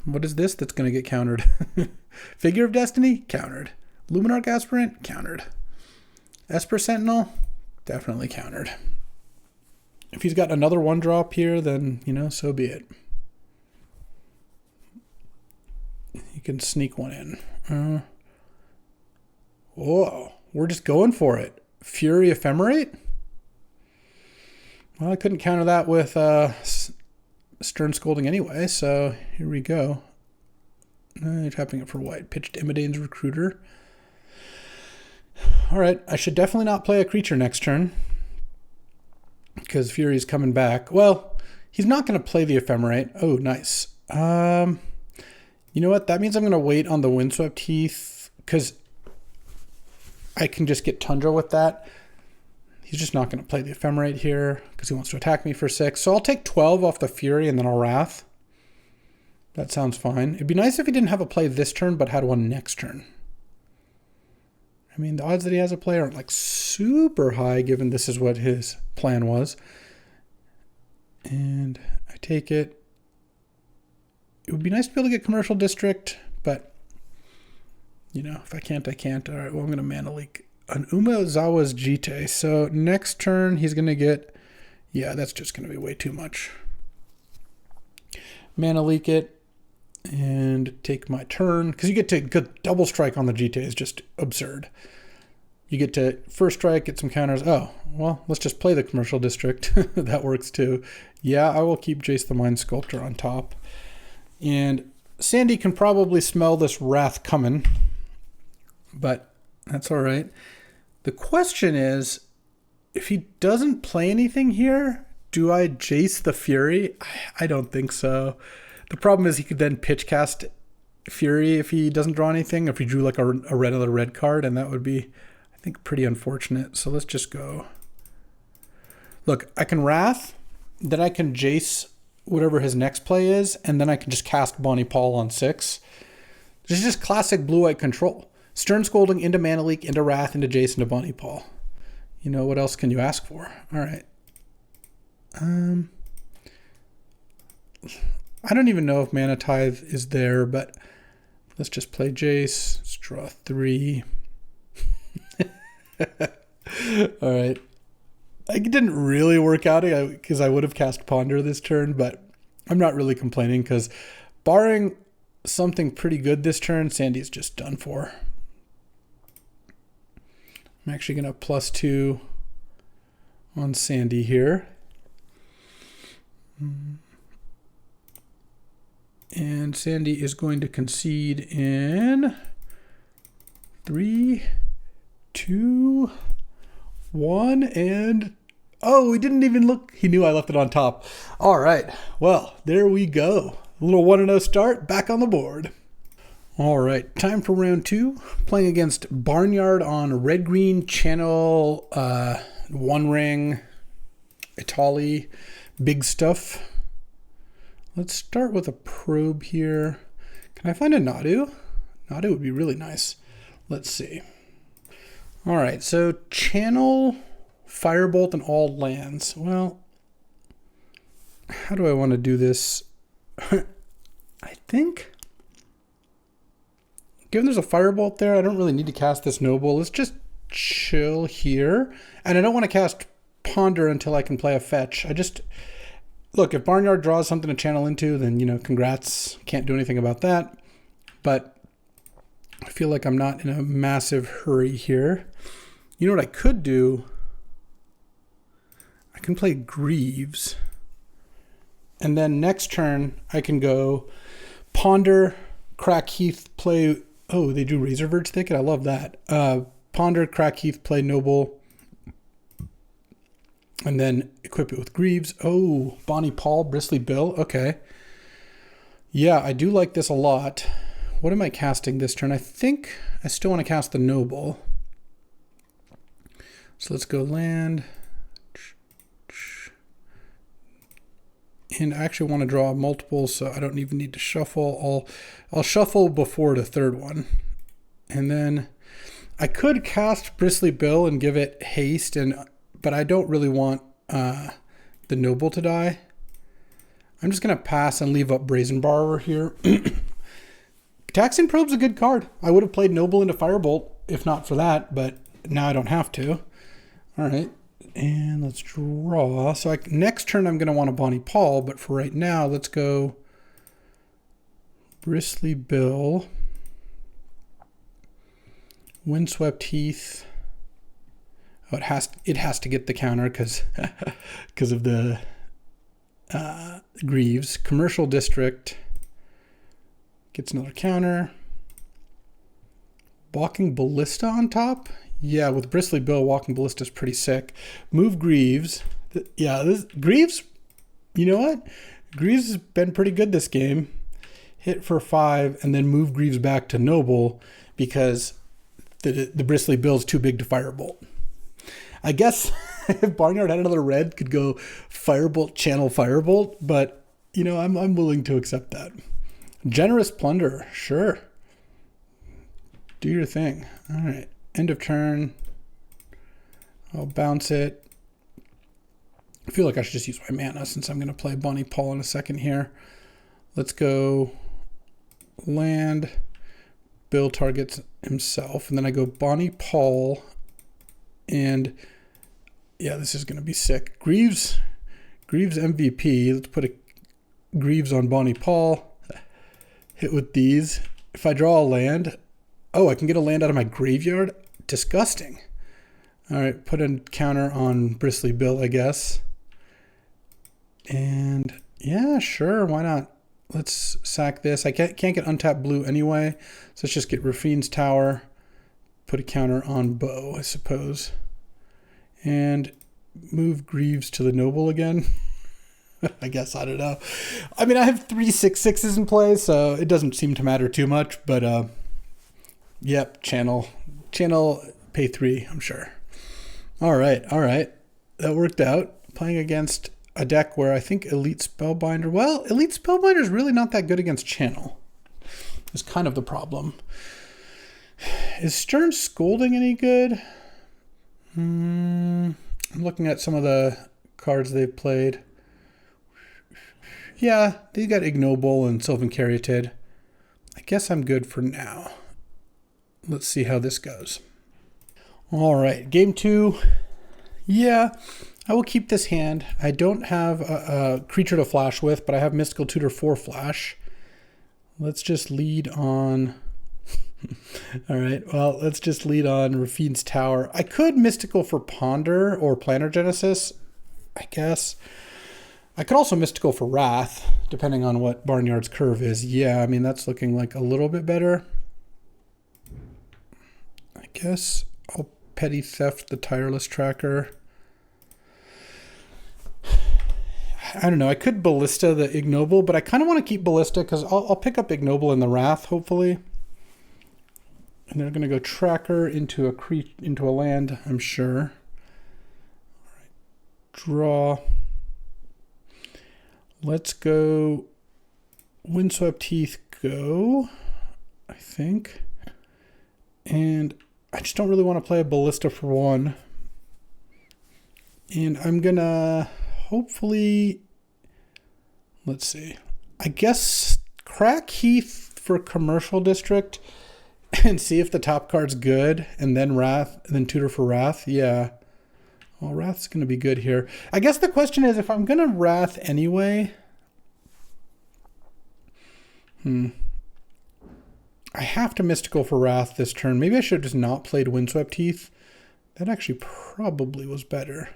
What is this that's going to get countered? Figure of Destiny? Countered. Luminarch Aspirant? Countered. Esper Sentinel? Definitely countered. If he's got another 1-drop here, then, you know, so be it. You can sneak one in. Whoa, we're just going for it. Fury Ephemerate? Well, I couldn't counter that with Stern Scolding anyway, so here we go. Tapping it for white. Pitched Imidane's Recruiter. All right, I should definitely not play a creature next turn, because Fury's coming back. Well, he's not going to play the Ephemerate. Oh, nice. You know what? That means I'm going to wait on the Windswept Heath, because I can just get Tundra with that. He's just not going to play the Ephemerate here because he wants to attack me for 6. So I'll take 12 off the Fury and then I'll Wrath. That sounds fine. It'd be nice if he didn't have a play this turn but had one next turn. I mean, the odds that he has a play aren't like super high given this is what his plan was. And I take it. It would be nice to be able to get Commercial District, but you know, if I can't, I can't. All right, well, I'm going to Mana Leak an Umezawa's Jite. So next turn he's going to get, yeah, that's just going to be way too much. Mana leak it and take my turn, because you get to double strike on the Jite is just absurd. You get to first strike, get some counters. Oh, well, let's just play the Commercial District. That works too. Yeah, I will keep Jace the Mind Sculptor on top. And Sandy can probably smell this Wrath coming, but that's all right. The question is, if he doesn't play anything here, do I Jace the Fury? I don't think so. The problem is he could then pitch cast Fury if he doesn't draw anything, if he drew like another red card, and that would be, I think, pretty unfortunate. So let's just go. Look, I can Wrath, then I can Jace whatever his next play is, and then I can just cast Bonnie Paul on 6. This is just classic blue-white control. Stern Scolding into Mana Leak, into Wrath, into Jace, into Bonnie Paul. You know, what else can you ask for? All right. I don't even know if Mana Tithe is there, but let's just play Jace. Let's draw 3. All right. It didn't really work out because I would have cast Ponder this turn, but I'm not really complaining because barring something pretty good this turn, Sandy's just done for. I'm actually going to +2 on Sandy here. And Sandy is going to concede in 3, 2, 1, and oh, he didn't even look. He knew I left it on top. All right. Well, there we go. A little 1-0 start, back on the board. All right, time for round 2. Playing against Barnyard on red-green channel, One Ring, Italy, big stuff. Let's start with a probe here. Can I find a Nadu? Nadu would be really nice. Let's see. All right, so channel Firebolt and all lands. Well, how do I want to do this? I think, given there's a Firebolt there, I don't really need to cast this Noble. Let's just chill here. And I don't want to cast Ponder until I can play a fetch. Look, if Barnyard draws something to channel into, then, you know, congrats. Can't do anything about that. But I feel like I'm not in a massive hurry here. You know what I could do? I can play Greaves. And then next turn, I can go Ponder, Crack Heath, play... Oh, they do Razor Verge Thicket? I love that. Ponder, Crack Heath, play Noble. And then equip it with Greaves. Oh, Bonnie Paul, Bristly Bill. Okay. Yeah, I do like this a lot. What am I casting this turn? I think I still want to cast the Noble. So let's go land. And I actually want to draw multiple, so I don't even need to shuffle. I'll shuffle before the third one. And then I could cast Bristly Bill and give it haste, but I don't really want the Noble to die. I'm just going to pass and leave up Brazen Borrower here. Taxing Probe's a good card. I would have played Noble into Firebolt if not for that, but now I don't have to. All right. And let's draw. So next turn I'm going to want a Bonnie Paul, but for right now, let's go Bristly Bill, Windswept Heath. Oh, it has to get the counter because of the Greaves. Commercial District gets another counter. Walking Ballista on top. Yeah, with Bristly Bill, Walking Ballista is pretty sick. Move Greaves. Yeah, Greaves, you know what? Greaves has been pretty good this game. Hit for 5 and then move Greaves back to Noble because the Bristly Bill is too big to Firebolt. I guess if Barnyard had another red, could go Firebolt, channel Firebolt, but, you know, I'm willing to accept that. Generous Plunder, sure. Do your thing. All right. End of turn. I'll bounce it. I feel like I should just use my mana since I'm going to play Bonnie Paul in a second here. Let's go land. Bill targets himself. And then I go Bonnie Paul And yeah, this is going to be sick. Greaves MVP. Let's put a Greaves on Bonnie Paul. Hit with these. If I draw a land, oh, I can get a land out of my graveyard? Disgusting. All right, put a counter on Bristly Bill, I guess. And yeah, sure, why not? Let's sack this. I can't get untapped blue anyway, so let's just get Rafine's Tower, put a counter on Bow, I suppose. And move Greaves to the Noble again. I guess, I don't know. I mean, I have 3 6/6s in play, so it doesn't seem to matter too much, but yep, channel pay 3, I'm sure. All right. That worked out. Playing against a deck where I think Elite Spellbinder, well, Elite Spellbinder is really not that good against channel. It's kind of the problem. Is Stern Scolding any good? I'm looking at some of the cards they've played. Yeah, they got Ignoble and Sylvan Caryatid. I guess I'm good for now. Let's see how this goes. All right, game 2. Yeah, I will keep this hand. I don't have a creature to flash with, but I have Mystical Tutor for flash. Let's just lead on... All right, well, let's just lead on Rafine's Tower. I could Mystical for Ponder or Planar Genesis, I guess. I could also Mystical for Wrath, depending on what Barnyard's curve is. Yeah, I mean, that's looking like a little bit better. I guess I'll Petty Theft the Tireless Tracker. I don't know. I could Ballista the Ignoble, but I kind of want to keep Ballista because I'll pick up Ignoble in the Wrath, hopefully. And they're going to go Tracker into a land, I'm sure. All right. Draw. Let's go Windswept Heath go, I think. And I just don't really want to play a Ballista for 1. And I'm going to hopefully, let's see, I guess crack Heath for Commercial District and see if the top card's good, and then Wrath, and then Tutor for Wrath. Yeah. Well, Wrath's going to be good here. I guess the question is, if I'm going to Wrath anyway... I have to Mystical for Wrath this turn. Maybe I should have just not played Windswept Heath. That actually probably was better.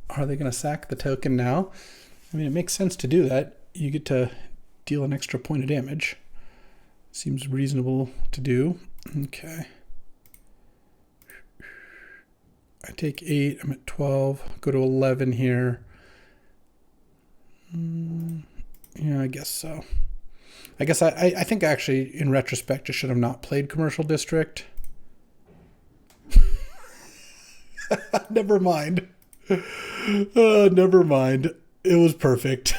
Are they going to sack the token now? I mean, it makes sense to do that. You get to deal an extra point of damage. Seems reasonable to do. Okay. I take 8. I'm at 12. Go to 11 here. Yeah, I guess so. I guess I think actually, in retrospect, I should have not played Commercial District. Never mind. Never mind. It was perfect.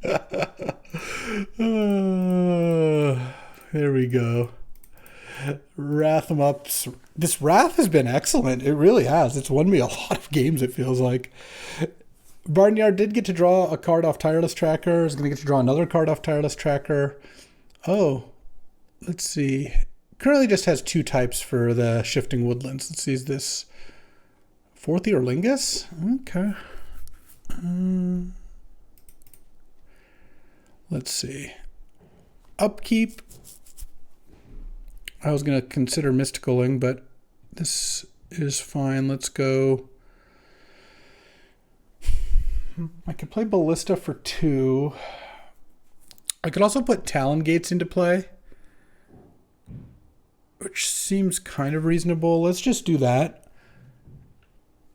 There we go. Wrath 'em up. This Wrath has been excellent. It really has. It's won me a lot of games, it feels like. Barnyard did get to draw a card off Tireless Tracker. Is going to get to draw another card off Tireless Tracker. Oh, let's see. Currently just has 2 types for the Shifting Woodlands. Let's see, is this 4th Eorlingus? Okay. Let's see. Upkeep. I was going to consider Mysticaling, but this is fine. Let's go. I could play Ballista for 2. I could also put Talon Gates into play, which seems kind of reasonable. Let's just do that.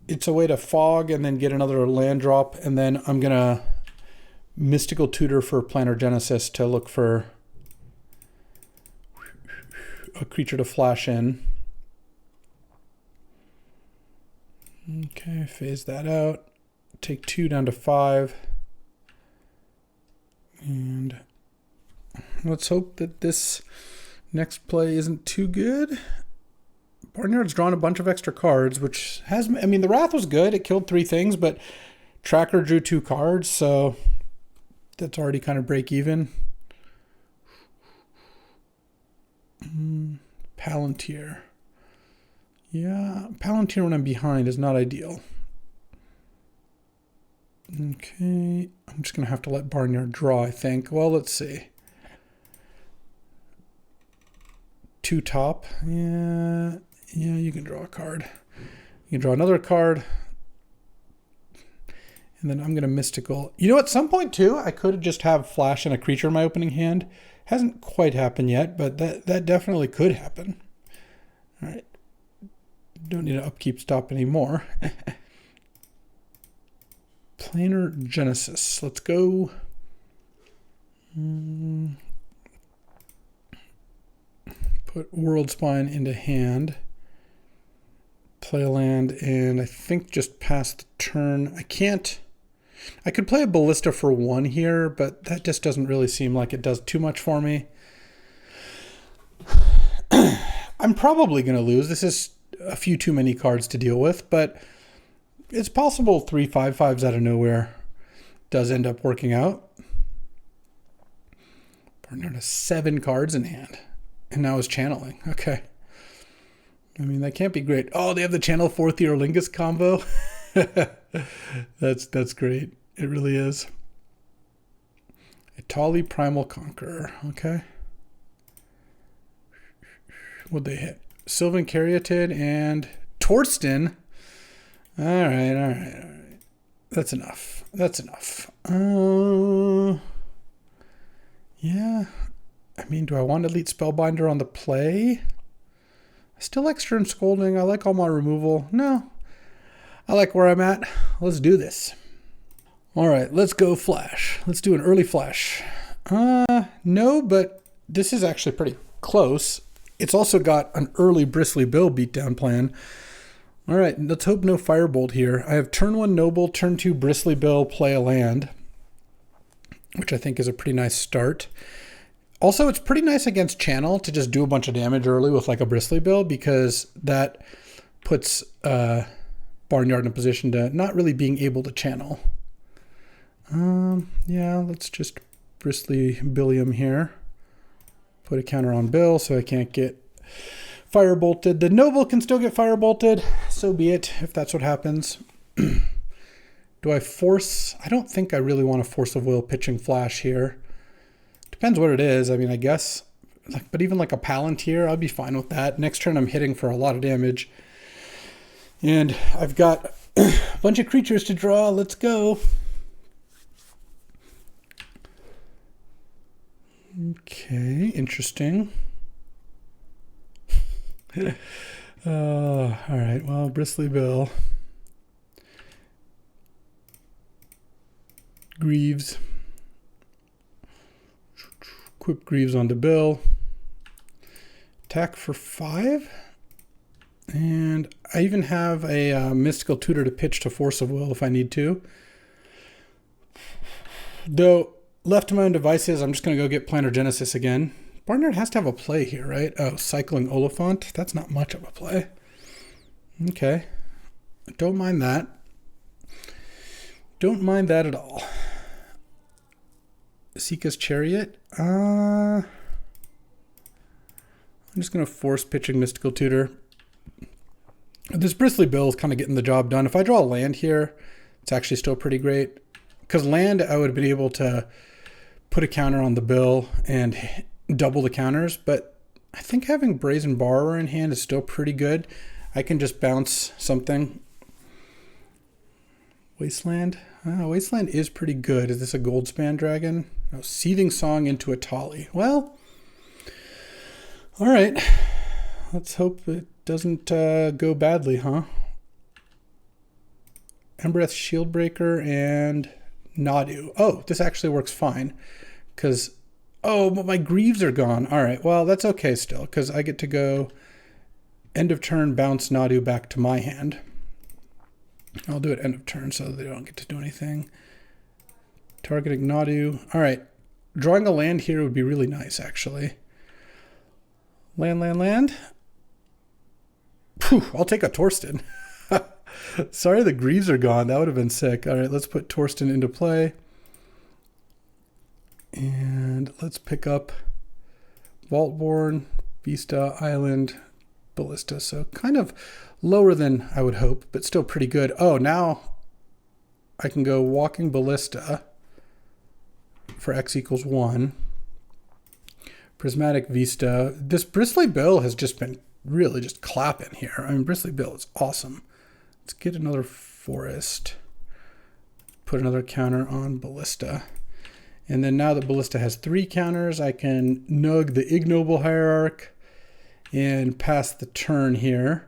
It's a way to fog and then get another land drop, and then I'm going to Mystical Tutor for Planar Genesis to look for a creature to flash in. Okay, phase that out. Take 2 down to 5. And let's hope that this next play isn't too good. Barnyard's drawn a bunch of extra cards, which has... I mean, the Wrath was good. It killed 3 things, but Tracker drew 2 cards, so that's already kind of break even. Palantir. Yeah, Palantir when I'm behind is not ideal. Okay, I'm just going to have to let Barnyard draw, I think. Well, let's see. 2 top. Yeah, you can draw a card. You can draw another card. And then I'm going to mystical. You know, at some point too, I could just have flash and a creature in my opening hand. Hasn't quite happened yet, but that definitely could happen. All right. Don't need to upkeep stop anymore. Planar Genesis. Let's go. Put World Spine into hand. Play a land, and I think just pass the turn. I can't. I could play a Ballista for 1 here, but that just doesn't really seem like it does too much for me. I'm probably going to lose. This is a few too many cards to deal with, but it's possible 3 5/5s out of nowhere does end up working out. Barnyard has 7 cards in hand, and now is channeling. Okay. I mean, that can't be great. Oh, they have the Channel 4 Theolingus combo. That's great. It really is. Itali Primal Conqueror. Okay. What'd they hit? Sylvan Caryatid and Torsten. All right. That's enough. Yeah. I mean, do I want Elite Spellbinder on the play? I still like Stern Scolding. I like all my removal. No. I like where I'm at. Let's do this. All right, let's go flash. Let's do an early flash. No, but this is actually pretty close. It's also got an early Bristly Bill beatdown plan. All right, let's hope no Firebolt here. I have turn 1 Noble, turn 2 Bristly Bill, play a land, which I think is a pretty nice start. Also, it's pretty nice against Channel to just do a bunch of damage early with like a Bristly Bill, because that puts Barnyard in a position to not really being able to channel. Yeah, let's just Bristly Billium here. Put a counter on Bill so I can't get Firebolted. The Noble can still get Firebolted. So be it, if that's what happens. Do I force? I don't think I really want to Force of Will pitching Flash here. Depends what it is. I mean, I guess, but even like a Palantir, I'd be fine with that. Next turn I'm hitting for a lot of damage. And I've got a bunch of creatures to draw. Let's go. Okay, interesting. All right, well, Bristly Bill. Greaves. Equip Greaves onto Bill. Attack for 5. And I even have a Mystical Tutor to pitch to Force of Will if I need to. Though, left to my own devices, I'm just going to go get Planar Genesis again. Barnyard has to have a play here, right? Oh, Cycling Oliphant. That's not much of a play. Okay. Don't mind that. Don't mind that at all. Sika's Chariot. I'm just going to force pitching Mystical Tutor. This Bristly Bill is kind of getting the job done. If I draw a land here, it's actually still pretty great. Because land, I would have been able to put a counter on the Bill and double the counters. But I think having Brazen Borrower in hand is still pretty good. I can just bounce something. Wasteland. Wasteland is pretty good. Is this a Goldspan Dragon? No, Seething Song into a Tali. Well, all right. Let's hope it doesn't go badly, huh? Embereth Shieldbreaker and Nadu. Oh, this actually works fine. Because, oh, but my Greaves are gone. All right, well, that's okay still. Because I get to go end of turn, bounce Nadu back to my hand. I'll do it end of turn so they don't get to do anything. Targeting Nadu. All right. Drawing a land here would be really nice, actually. Land. Phew, I'll take a Torsten. Sorry the Greaves are gone. That would have been sick. All right, let's put Torsten into play. And let's pick up Vaultborn, Vista Island, Ballista. So kind of lower than I would hope, but still pretty good. Oh, now I can go Walking Ballista for x equals 1. Prismatic Vista. This Bristly Bill has just been really just clapping here. I mean, Bristly Bill is awesome. Let's get another Forest. Put another counter on Ballista. And then now that Ballista has 3 counters, I can nug the Ignoble Hierarch and pass the turn here.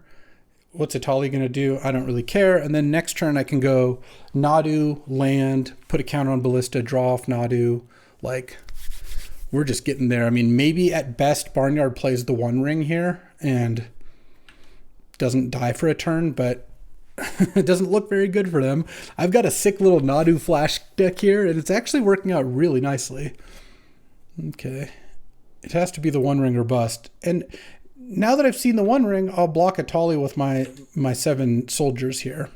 What's Atali going to do? I don't really care. And then next turn I can go Nadu, land, put a counter on Ballista, draw off Nadu. Like, we're just getting there. I mean, maybe at best Barnyard plays the One Ring here and doesn't die for a turn, but it doesn't look very good for them. I've got a sick little Nadu flash deck here, and it's actually working out really nicely. Okay. It has to be the One Ring or bust. And now that I've seen the One Ring, I'll block Atali with my 7 soldiers here.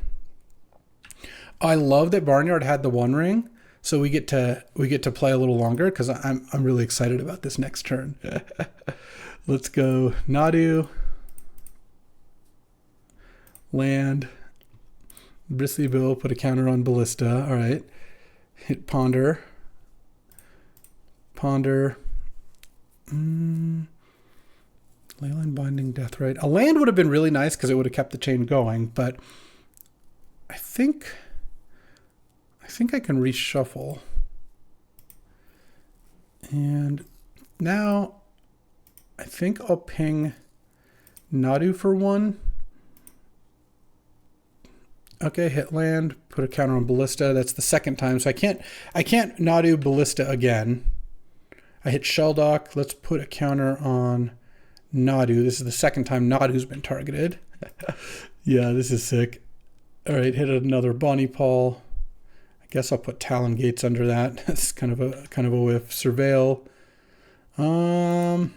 I love that Barnyard had the One Ring, so we get to play a little longer because I'm really excited about this next turn. Let's go Nadu, land, Bristly Bill, put a counter on Ballista. All right, hit Ponder. Leyline Binding, Deathrite. A land would have been really nice because it would have kept the chain going, but I think I can reshuffle. And now I think I'll ping Nadu for 1. Okay, hit land, put a counter on Ballista. That's the second time, so I can't Nadu Ballista again. I hit Shelldock. Let's put a counter on Nadu. This is the second time Nadu's been targeted. Yeah, this is sick. All right, hit another Bonnie Paul. I guess I'll put Talon Gates under that. That's kind of a whiff. Surveil. No,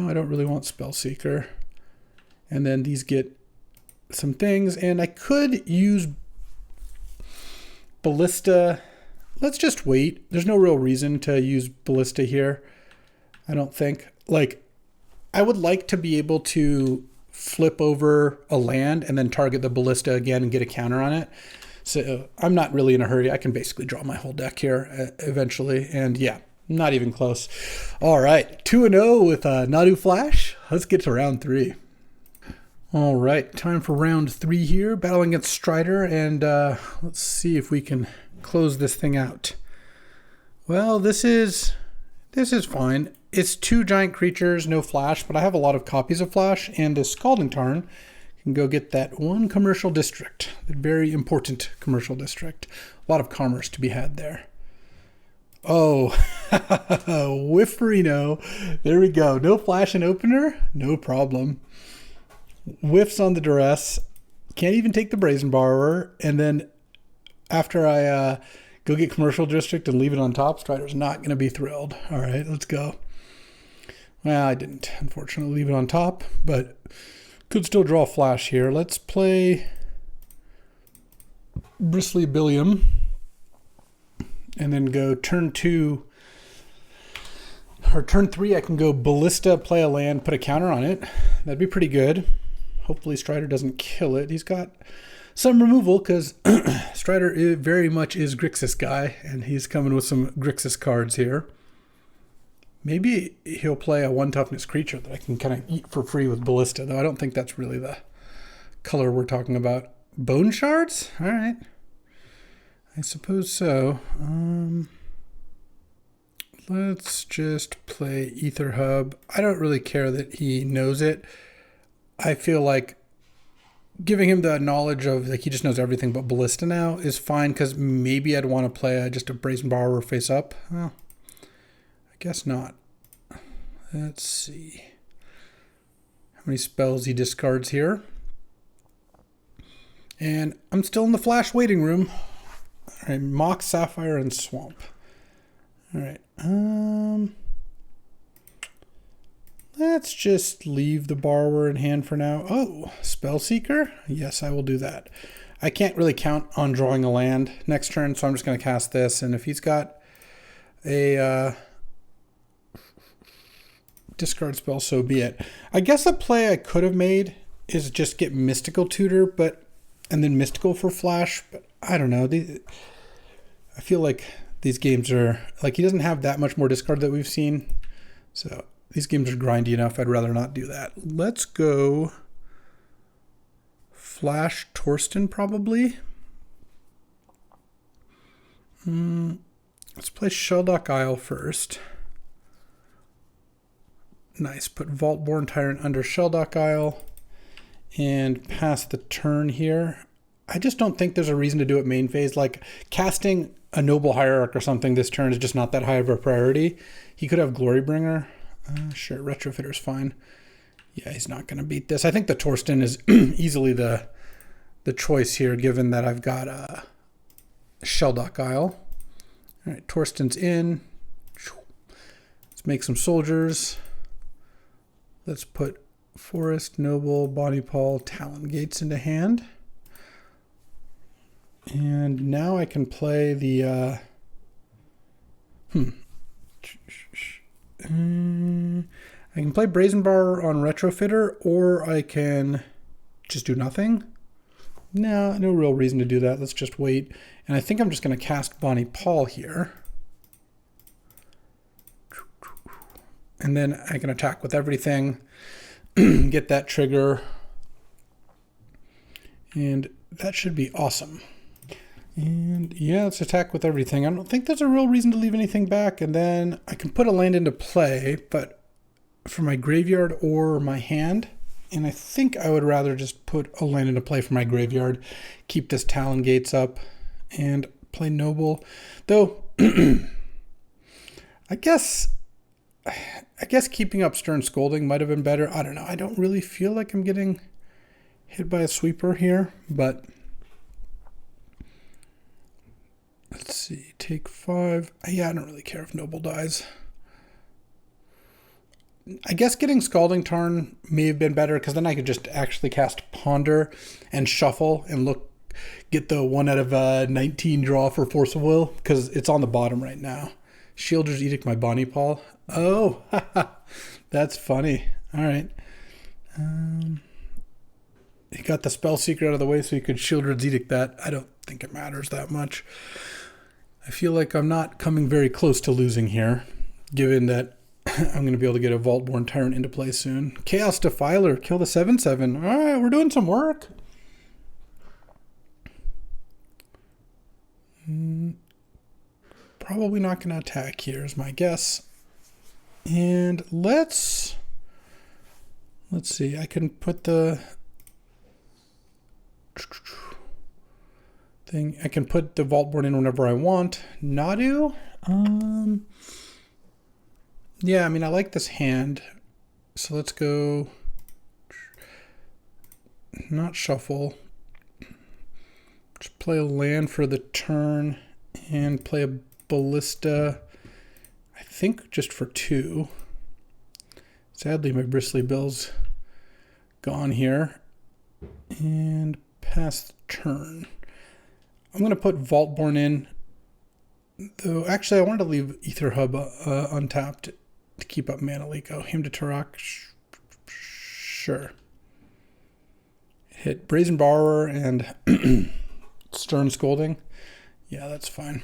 I don't really want Spellseeker. And then these get some things, and I could use Ballista. Let's just wait. There's no real reason to use Ballista here, I don't think. Like, I would like to be able to flip over a land and then target the Ballista again and get a counter on it. So I'm not really in a hurry. I can basically draw my whole deck here eventually. And yeah, not even close. All right, 2-0 with Nadu Flash. Let's get to round 3. All right, time for round 3 here. Battling against Strider, and let's see if we can close this thing out. Well, this is fine. It's 2 giant creatures, no flash, but I have a lot of copies of flash, and this Scalding Tarn can go get that 1 commercial district, the very important commercial district. A lot of commerce to be had there. Oh, Whifferino. There we go. No flash and opener, no problem. Whiffs on the Duress. Can't even take the Brazen Borrower, and then after I go get commercial district and leave it on top, Strider's not going to be thrilled. All right, let's go. Well, I didn't, unfortunately, leave it on top, but could still draw a flash here. Let's play Bristly Billiam and then go turn 2, or turn 3, I can go Ballista, play a land, put a counter on it. That'd be pretty good. Hopefully Strider doesn't kill it. He's got some removal because Strider very much is Grixis guy, and he's coming with some Grixis cards here. Maybe he'll play a 1 toughness creature that I can kind of eat for free with Ballista, though I don't think that's really the color we're talking about. Bone Shards? All right. I suppose so. Let's just play Ether Hub. I don't really care that he knows it. I feel like giving him the knowledge of, like, he just knows everything but Ballista now is fine, because maybe I'd want to play just a Brazen Borrower face up. Well, I guess not. Let's see how many spells he discards here. And I'm still in the flash waiting room. All right, Mock, Sapphire, and Swamp. All right. Let's just leave the Borrower in hand for now. Oh, Spellseeker? Yes, I will do that. I can't really count on drawing a land next turn, so I'm just going to cast this. And if he's got a discard spell, so be it. I guess a play I could have made is just get Mystical Tutor, and then Mystical for flash, but I don't know. I feel like these games are, like, he doesn't have that much more discard that we've seen, so these games are grindy enough. I'd rather not do that. Let's go Flash Torsten, probably. Let's play Sheldock Isle first. Nice. Put Vaultborn Tyrant under Sheldock Isle and pass the turn here. I just don't think there's a reason to do it main phase. Like, casting a Noble Hierarch or something this turn is just not that high of a priority. He could have Glorybringer. Sure, Retrofitter's fine. Yeah, he's not going to beat this. I think the Torsten is easily the choice here, given that I've got Sheldock Isle. All right, Torsten's in. Let's make some soldiers. Let's put Forest, Noble, Bonnie Paul, Talon Gates into hand. And now I can play the... I can play Brazen Bar on Retrofitter, or I can just do nothing. No real reason to do that. Let's just wait. And I think I'm just going to cast Bonnie Paul here. And then I can attack with everything, get that trigger, and that should be awesome. And yeah, let's attack with everything. I don't think there's a real reason to leave anything back. And then I can put a land into play, but for my graveyard or my hand. And I think I would rather just put a land into play for my graveyard, keep this Talon Gates up, and play Noble. Though, I guess keeping up Stern Scolding might have been better. I don't know. I don't really feel like I'm getting hit by a sweeper here, but let's see. Take 5. Yeah, I don't really care if Noble dies. I guess getting Scalding Tarn may have been better, because then I could just actually cast Ponder and Shuffle and get the 1 out of 19 draw for Force of Will, because it's on the bottom right now. Shielder's Edict my Bonnie Paul. Oh, that's funny. All right. He got the Spell Seeker out of the way so he could Shielder's Edict that. I don't think it matters that much. I feel like I'm not coming very close to losing here, given that I'm going to be able to get a Vaultborn Tyrant into play soon. Chaos Defiler, kill the 7/7. All right, we're doing some work. Probably not going to attack here is my guess. And let's see. I can put the thing. I can put the Vaultborn in whenever I want. Nadu. Yeah, I mean, I like this hand. So let's go. Not shuffle. Just play a land for the turn and play a Ballista. I think just for 2. Sadly, my Bristly Bill's gone here. And pass the turn. I'm going to put Vaultborn in. Though, actually, I wanted to leave Ether Hub untapped to keep up Mana Leak. Hymn to Turok. Sure. Hit Brazen Borrower and Stern Scolding. Yeah, that's fine.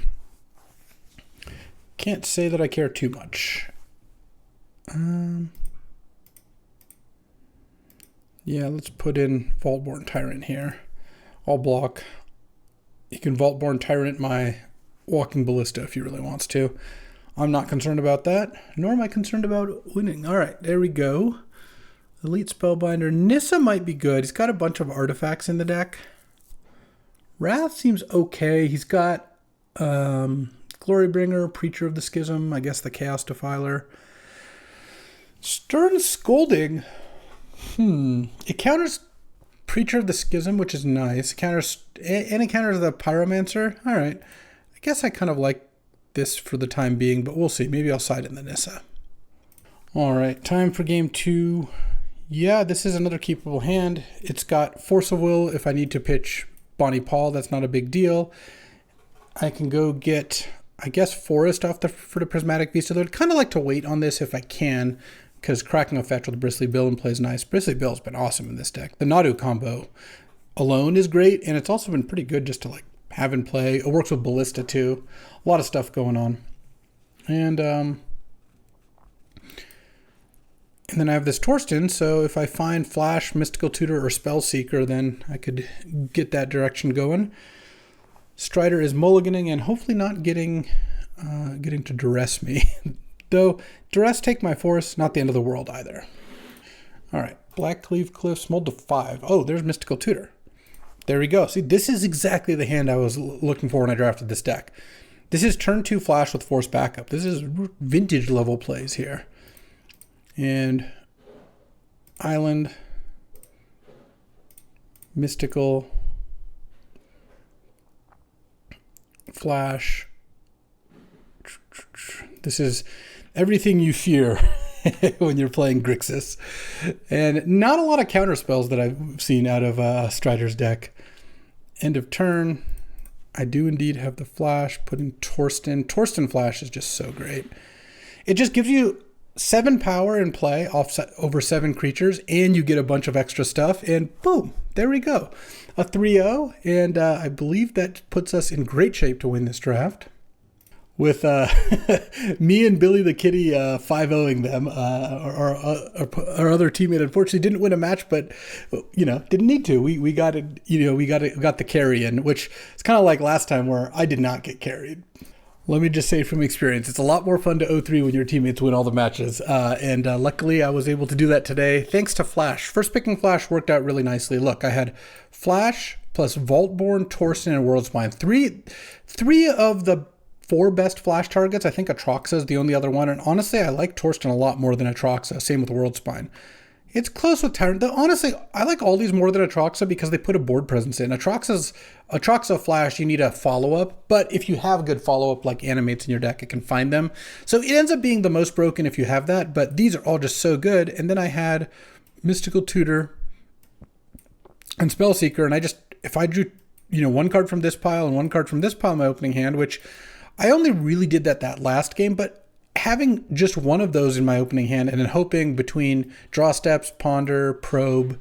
Can't say that I care too much. Yeah, let's put in Vaultborn Tyrant here. I'll block. You can Vaultborn Tyrant my Walking Ballista if he really wants to. I'm not concerned about that, nor am I concerned about winning. All right, there we go. Elite Spellbinder. Nissa might be good. He's got a bunch of artifacts in the deck. Wrath seems okay. He's got Glorybringer, Preacher of the Schism, I guess the Chaos Defiler. Stern Scolding. It counters Preacher of the Schism, which is nice. It counters the Pyromancer. All right. I guess I kind of like this for the time being, but we'll see. Maybe I'll side in the Nissa. All right, time for game 2. Yeah, this is another keepable hand. It's got Force of Will if I need to pitch Bonnie Paul. That's not a big deal. I can go get, I guess, Forest off for the Prismatic Beast. So I'd kind of like to wait on this if I can, because cracking a fetch with Bristly Bill and plays nice. Bristly Bill's been awesome in this deck. The Nadu combo alone is great, and it's also been pretty good just to like have in play. It works with Ballista too. A lot of stuff going on. And then I have this Torsten, so if I find Flash, Mystical Tutor, or Spellseeker, then I could get that direction going. Strider is mulliganing and hopefully not getting to duress me. Though, duress take my force, not the end of the world either. Alright, Black Cleave Cliffs, mold to 5. Oh, there's Mystical Tutor. There we go. See, this is exactly the hand I was looking for when I drafted this deck. This is turn 2 Flash with Force Backup. This is vintage level plays here. And Island, Mystical, Flash. This is everything you fear when you're playing Grixis. And not a lot of counter spells that I've seen out of Strider's deck. End of turn. I do indeed have the Flash. Putting Torsten. Torsten Flash is just so great. It just gives you 7 power in play offset over 7 creatures, and you get a bunch of extra stuff, and boom, there we go. A 3-0, and I believe that puts us in great shape to win this draft. With me and Billy the Kitty 5-0ing them. Our other teammate unfortunately didn't win a match, but didn't need to. We got it. We got the carry in, which is kind of like last time where I did not get carried. Let me just say from experience, it's a lot more fun to 0-3 when your teammates win all the matches. And luckily, I was able to do that today, thanks to Flash. First picking Flash worked out really nicely. Look, I had Flash plus Vaultborn, Torsten, and Worldspine. Three of the 4 best Flash targets. I think Atraxa is the only other one. And honestly, I like Torsten a lot more than Atraxa. Same with Worldspine. It's close with Tyrant. Honestly, I like all these more than Atraxa because they put a board presence in. Atraxa Flash, you need a follow-up, but if you have good follow-up like animates in your deck, it can find them. So it ends up being the most broken if you have that, but these are all just so good. And then I had Mystical Tutor and Spellseeker, and if I drew, 1 card from this pile and 1 card from this pile in my opening hand, which I only really did that last game, but having just one of those in my opening hand and then hoping between Draw Steps, Ponder, Probe,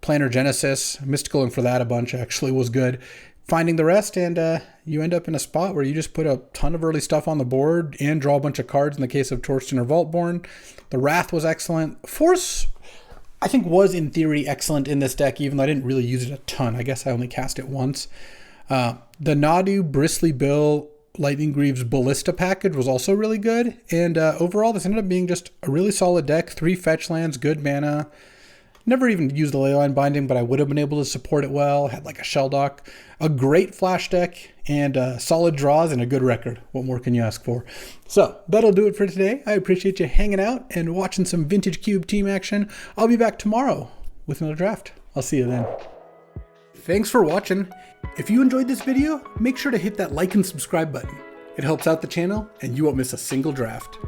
Planner Genesis, Mysticaling for that a bunch actually was good. Finding the rest, and you end up in a spot where you just put a ton of early stuff on the board and draw a bunch of cards in the case of Torsten or Vaultborn. The Wrath was excellent. Force, I think, was in theory excellent in this deck, even though I didn't really use it a ton. I guess I only cast it once. The Nadu, Bristly Bill, Lightning Greaves Ballista package was also really good, and overall this ended up being just a really solid deck. 3 fetch lands, good mana. Never even used the Leyline Binding, but I would have been able to support it well. Had like a Shelldock, a great Flash deck, and solid draws and a good record. What more can you ask for? So that'll do it for today. I appreciate you hanging out and watching some Vintage Cube team action. I'll be back tomorrow with another draft. I'll see you then. Thanks for watching. If you enjoyed this video, make sure to hit that like and subscribe button. It helps out the channel, and you won't miss a single draft.